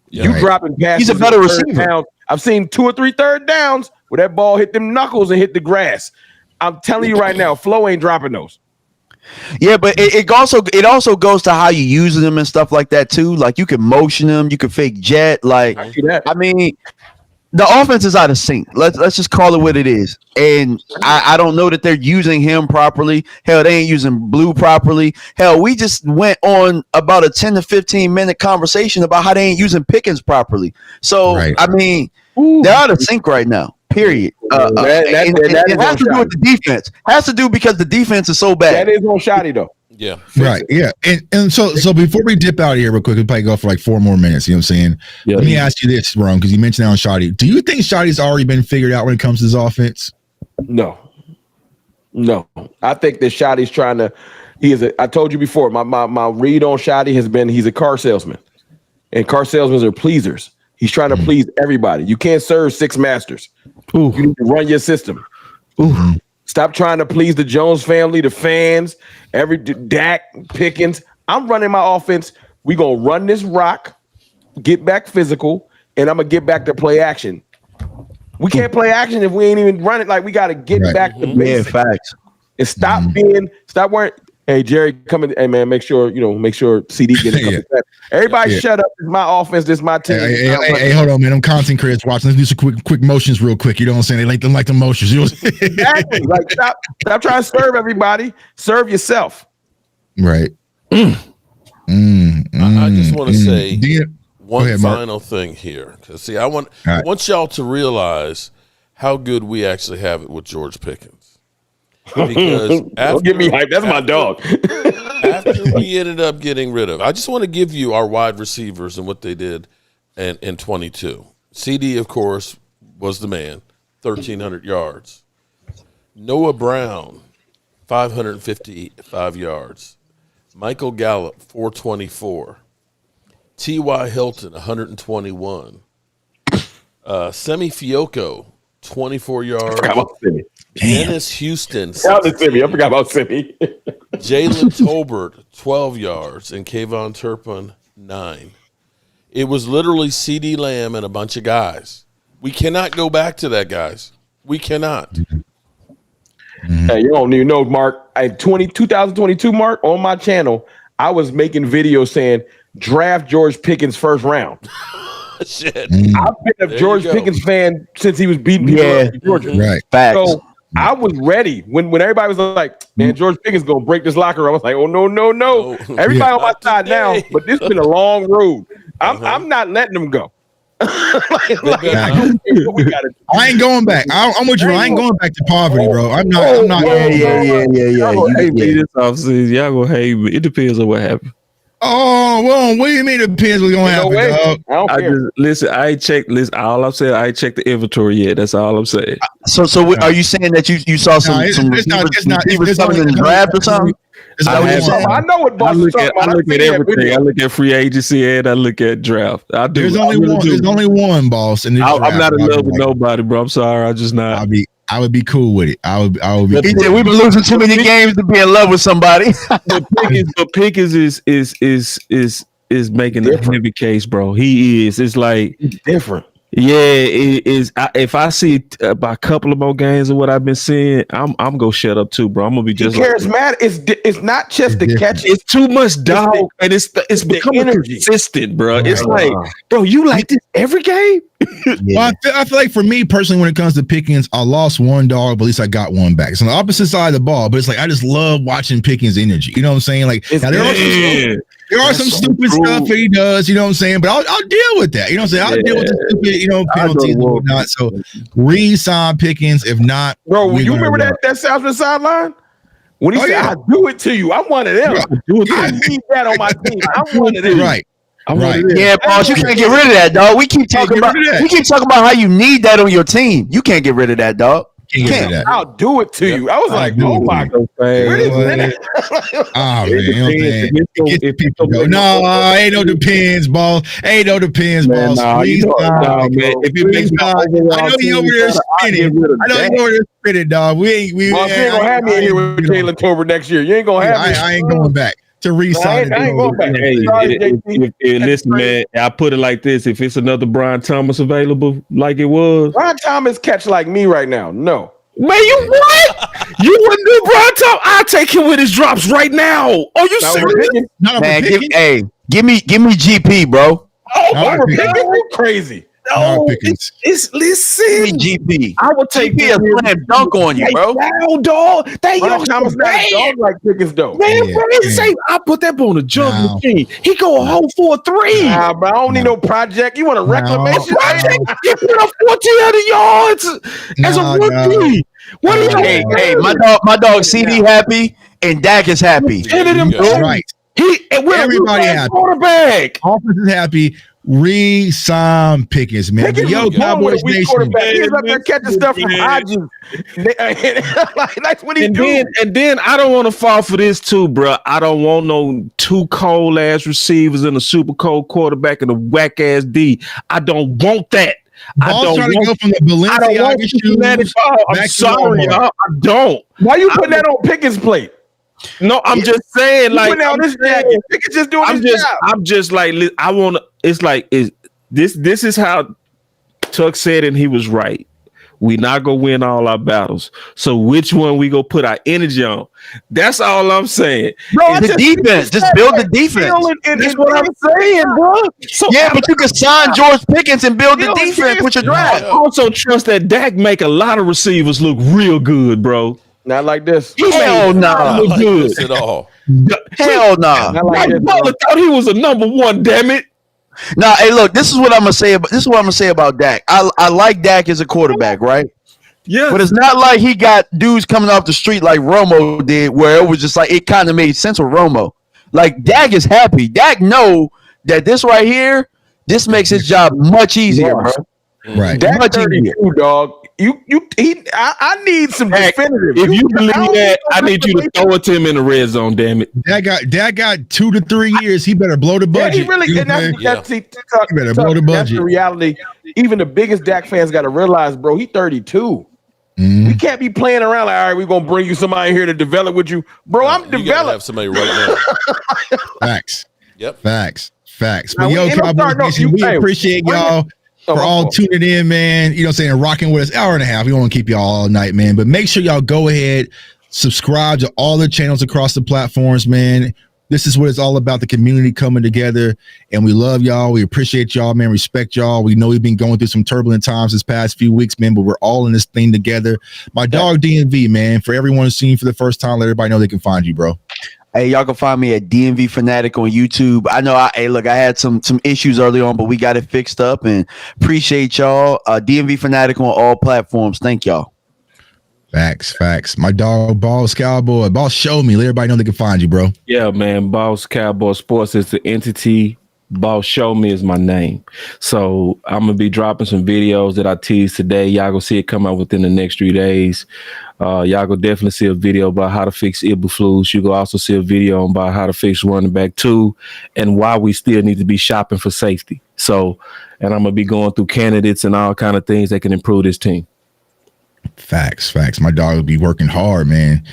Yeah, you dropping passes. He's a better receiver. Downs. I've seen 2 or 3 third downs where that ball hit them knuckles and hit the grass. I'm telling you right now, Flo ain't dropping those. Yeah, but it also goes to how you use them and stuff like that too. Like you can motion them, you can fake jet. Like I mean. The offense is out of sync. Let's just call it what it is. And I don't know that they're using him properly. Hell, they ain't using Blue properly. Hell, we just went on about a 10 to 15 minute conversation about how they ain't using Pickens properly. So, I mean, they're out of sync right now, period. It has to do with the defense. It has to do because the defense is so bad. That is on Shotty, though. Yeah. Right. Yeah. And so before we dip out of here real quick, we'll probably go for like 4 more minutes. You know what I'm saying? Yeah. Let me ask you this, Ron, because you mentioned that on Shotty. Do you think Shotty's already been figured out when it comes to his offense? No. I think that Shotty's trying to I told you before, my read on Shotty has been he's a car salesman. And car salesmen are pleasers. He's trying to please everybody. You can't serve 6 masters. Ooh. You need to run your system. Ooh. Stop trying to please the Jones family, the fans, every Dak, Pickens. I'm running my offense. We gonna run this rock, get back physical, and I'm gonna get back to play action. We can't play action if we ain't even run it. Like we gotta get back to basics. Yeah, facts. And stop worrying. Hey Jerry, come in. Hey man, make sure CD gets it. Everybody shut up. This is my offense. This is my team. Hey, hold on, man. I'm content creators watching. Let's do some quick motions real quick. You know what I'm saying? They like the motions. You know exactly. Like stop trying to serve everybody. Serve yourself. Right. I just want to say one final thing here. Because see, I want y'all to realize how good we actually have it with George Pickens. Because don't get me hyped. That's my dog. After we ended up getting rid of, I just want to give you our wide receivers and what they did in 22. CD, of course, was the man, 1,300 yards. Noah Brown, 555 yards. Michael Gallup, 424. T.Y. Hilton, 121. Semi Fioco, 24 yards. Dennis Houston. I forgot about Simi. Jalen Tolbert, 12 yards, and Kayvon Turpin, 9. It was literally CD Lamb and a bunch of guys. We cannot go back to that, guys. We cannot. Hey, you don't even know, Mark. 2022, Mark, on my channel, I was making videos saying, draft George Pickens first round. Shit. I've been a George Pickens fan since he was beating people up in Georgia. Right. Facts. So I was ready when everybody was like, man, George Pickens gonna break this locker room. I was like, oh no. Everybody on my side now, but this has been a long road. I'm not letting them go. I ain't going back. I'm with you. I ain't going back to poverty, bro. I'm not. Yeah. Hey, this offseason, y'all gonna hate me. It depends on what happened. Oh, well, what do you mean it depends what's gonna happen, dog? I don't care. I ain't checked. Listen, all I'm saying, I ain't checked the inventory yet. That's all I'm saying. So are you saying that you saw some receivers coming in the draft or something? I know what I look at everything. I look at free agency and I look at draft. I do. There's only one, boss. And I'm not in love with nobody, bro. I'm sorry. I just not. I would be cool with it. I would be. We've been losing too many games to be in love with somebody. But Pickens is making a heavy case, bro. He is. It's like different. Yeah, it is. If I see about a couple of more games of what I've been seeing, I'm gonna shut up too, bro. I'm gonna be just charismatic. It's not just the catch. It's too much dog, and it's becoming energy. consistent, bro. Right. It's like, bro, you like this every game? Well, I feel like for me personally, when it comes to Pickens, I lost one dog, but at least I got one back. It's on the opposite side of the ball, but it's like I just love watching Pickens' energy. You know what I'm saying? Like now, there are some stupid stuff that he does. You know what I'm saying? But I'll deal with that. You know what I'm saying? I'll deal with the stupid, penalties and whatnot. So re-sign Pickens. If not, bro, you remember that Southman sideline? When he said, "I do it to you," I'm one of them. I need that on my team. I'm one of them. Right. Yeah, boss, you can't get rid of that, dog. We keep talking about how you need that on your team. You can't get rid of that, dog. I'll do it to you. I was like, oh my god, where is that? Oh man, no, ain't no depends, ball. Ain't no depends, boss. If it makes I know you over there spinning. Dog. We ain't gonna have me in here with Jalen Tolbert next year. You ain't gonna have me. I ain't going back to re-sign. I ain't going back. Listen, man, I put it like this: if it's another Brian Thomas available, like it was, Brian Thomas catch like me right now. No, man, you what? You wouldn't do Brian Thomas? I'll take him with his drops right now. Are you serious? Man, give me GP, bro. You crazy. No, it's listen. GP. I would take GP a slam dunk on you, bro. Now, dog. That Brian Thomas not a dog like Pickens, though. Man, say I put that on a jug machine. He go a whole 4-3. Nah, but I don't need no project. You want a reclamation project? He put up 1,400 yards as a rookie. What are you? Hey, my dog CD happy and Dak is happy. Right. Everybody happy. Quarterback. Offense is happy. Re-sign Pickens, man. Yo, Cowboys Nation. He's up there catching stuff from Hodges. That's what he do. And then I don't want to fall for this too, bro. I don't want no two cold ass receivers and a super cold quarterback and a whack ass D. I don't want that. Ball's trying to go from the Balenciaga shoes. I'm sorry, I don't. Why you putting that on Pickens' plate? No, I'm just saying, like, I'm just doing his job. I'm just like, I want to. It's like, this is how Tuck said, and he was right. We not gonna win all our battles. So which one we gonna put our energy on? That's all I'm saying. Bro, the defense. Just build the defense. That's what I'm saying, bro. So but you can sign George Pickens and build the defense with your draft. I also trust that Dak make a lot of receivers look real good, bro. Not like this. Hell no. Not like this at all. Hell no. Mike Butler thought he was a number one, damn it. Nah, hey, look, this is what I'm gonna say about Dak. I like Dak as a quarterback, right? Yeah. But it's not like he got dudes coming off the street like Romo did, where it was just like it kind of made sense with Romo. Like Dak is happy. Dak know that this right here, this makes his job much easier, bro. Right. Dak 32, dog. I need some definitive. If you believe that, I need you to throw it to him in the red zone. Damn it! Dak got 2 to 3 years. He better blow the budget. Yeah, he really. And that's he better blow the budget. That's the reality. Even the biggest Dak fans got to realize, bro. He's 32. We can't be playing around like, all right, we're gonna bring you somebody here to develop with you, bro. I'm developing. Have somebody right now. Facts. Yep. Facts. Now, But yo, Cowboys Nation, we appreciate y'all for all tuning in, man. You know what I'm saying? Rocking with us hour and a half. We don't want to keep y'all all night, man. But make sure y'all go ahead, subscribe to all the channels across the platforms, man. This is what it's all about, the community coming together. And we love y'all. We appreciate y'all, man. Respect y'all. We know we've been going through some turbulent times this past few weeks, man, but we're all in this thing together. My dog DMV, man, for everyone who's seen you for the first time, let everybody know they can find you, bro. Hey, y'all can find me at DMV Fanatic on YouTube. I know I had some issues early on, but we got it fixed up and appreciate y'all. DMV Fanatic on all platforms. Thank y'all. Facts. My dog, Boss Cowboy. Boss, show me. Let everybody know they can find you, bro. Yeah, man. Boss Cowboy Sports is the entity. Boss Show Me is my name. So I'm going to be dropping some videos that I teased today. Y'all going to see it come out within the next 3 days. Y'all going to definitely see a video about how to fix Ibuproflus. You will also see a video about how to fix running back 2 and why we still need to be shopping for safety. So, and I'm going to be going through candidates and all kind of things that can improve this team. Facts. My dog will be working hard, man.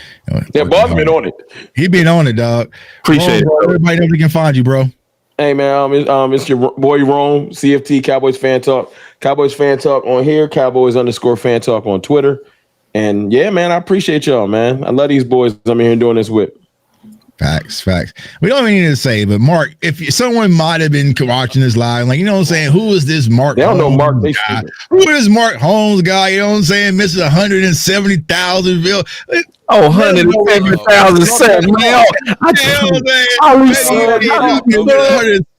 Yeah, Boss been on it. He been on it, dog. Appreciate it. Everybody know they can find you, bro. Hey man, it's your boy Rome, CFT Cowboys Fan Talk. Cowboys Fan Talk on here, Cowboys_Fan Talk on Twitter. And yeah, man, I appreciate y'all, man. I love these boys I'm here doing this with. Facts. We don't even need to say, but Mark, if someone might have been watching this live, like, you know what I'm saying? Who is this Mark? They don't know Mark. Guy? Who is Mark Holmes guy? You know what I'm saying? Misses 170,000 bill. 170,000 man.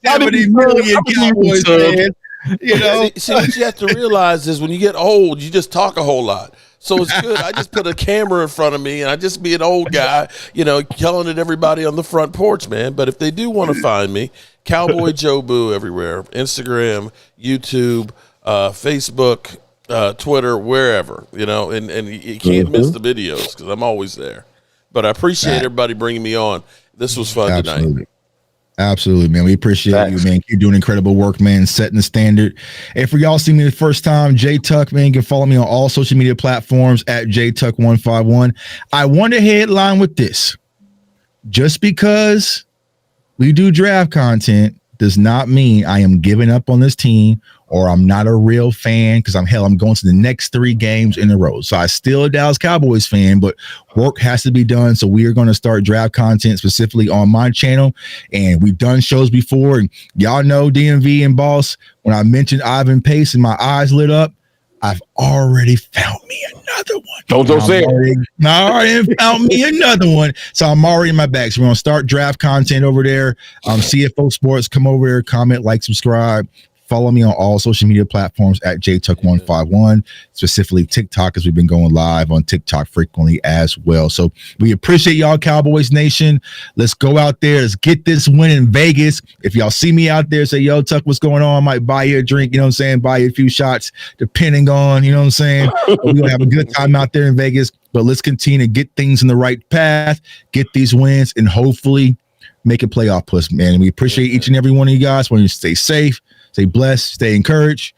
Cowboys fan. You know, see, what you have to realize is when you get old, you just talk a whole lot. So it's good. I just put a camera in front of me, and I just be an old guy, yelling at everybody on the front porch, man. But if they do want to find me, Cowboy Joe Boo everywhere, Instagram, YouTube, Facebook, Twitter, wherever, and you can't miss the videos because I'm always there. But I appreciate everybody bringing me on. This was fun tonight. Absolutely, man. We appreciate you, man. You're doing incredible work, man, setting the standard. And for y'all see me the first time, J Tuck, man, you can follow me on all social media platforms at JTuck151. I want to headline with this. Just because we do draft content does not mean I am giving up on this team or I'm not a real fan because I'm going to the next 3 games in a row. So I still a Dallas Cowboys fan, but work has to be done. So we are going to start draft content specifically on my channel. And we've done shows before. And y'all know DMV and Boss, when I mentioned Ivan Pace and my eyes lit up, I've already found me another one. Don't say it. I already found me another one. So I'm already in my bag. So we're going to start draft content over there. CFO Sports, come over there, comment, like, subscribe. Follow me on all social media platforms at JTuck151, specifically TikTok, as we've been going live on TikTok frequently as well. So we appreciate y'all, Cowboys Nation. Let's go out there. Let's get this win in Vegas. If y'all see me out there, say, yo, Tuck, what's going on? I might buy you a drink, you know what I'm saying? Buy you a few shots, depending on, you know what I'm saying? We're going to have a good time out there in Vegas. But let's continue to get things in the right path, get these wins, and hopefully make a playoff push, man. And we appreciate each and every one of you guys. Want you to stay safe, stay blessed, stay encouraged.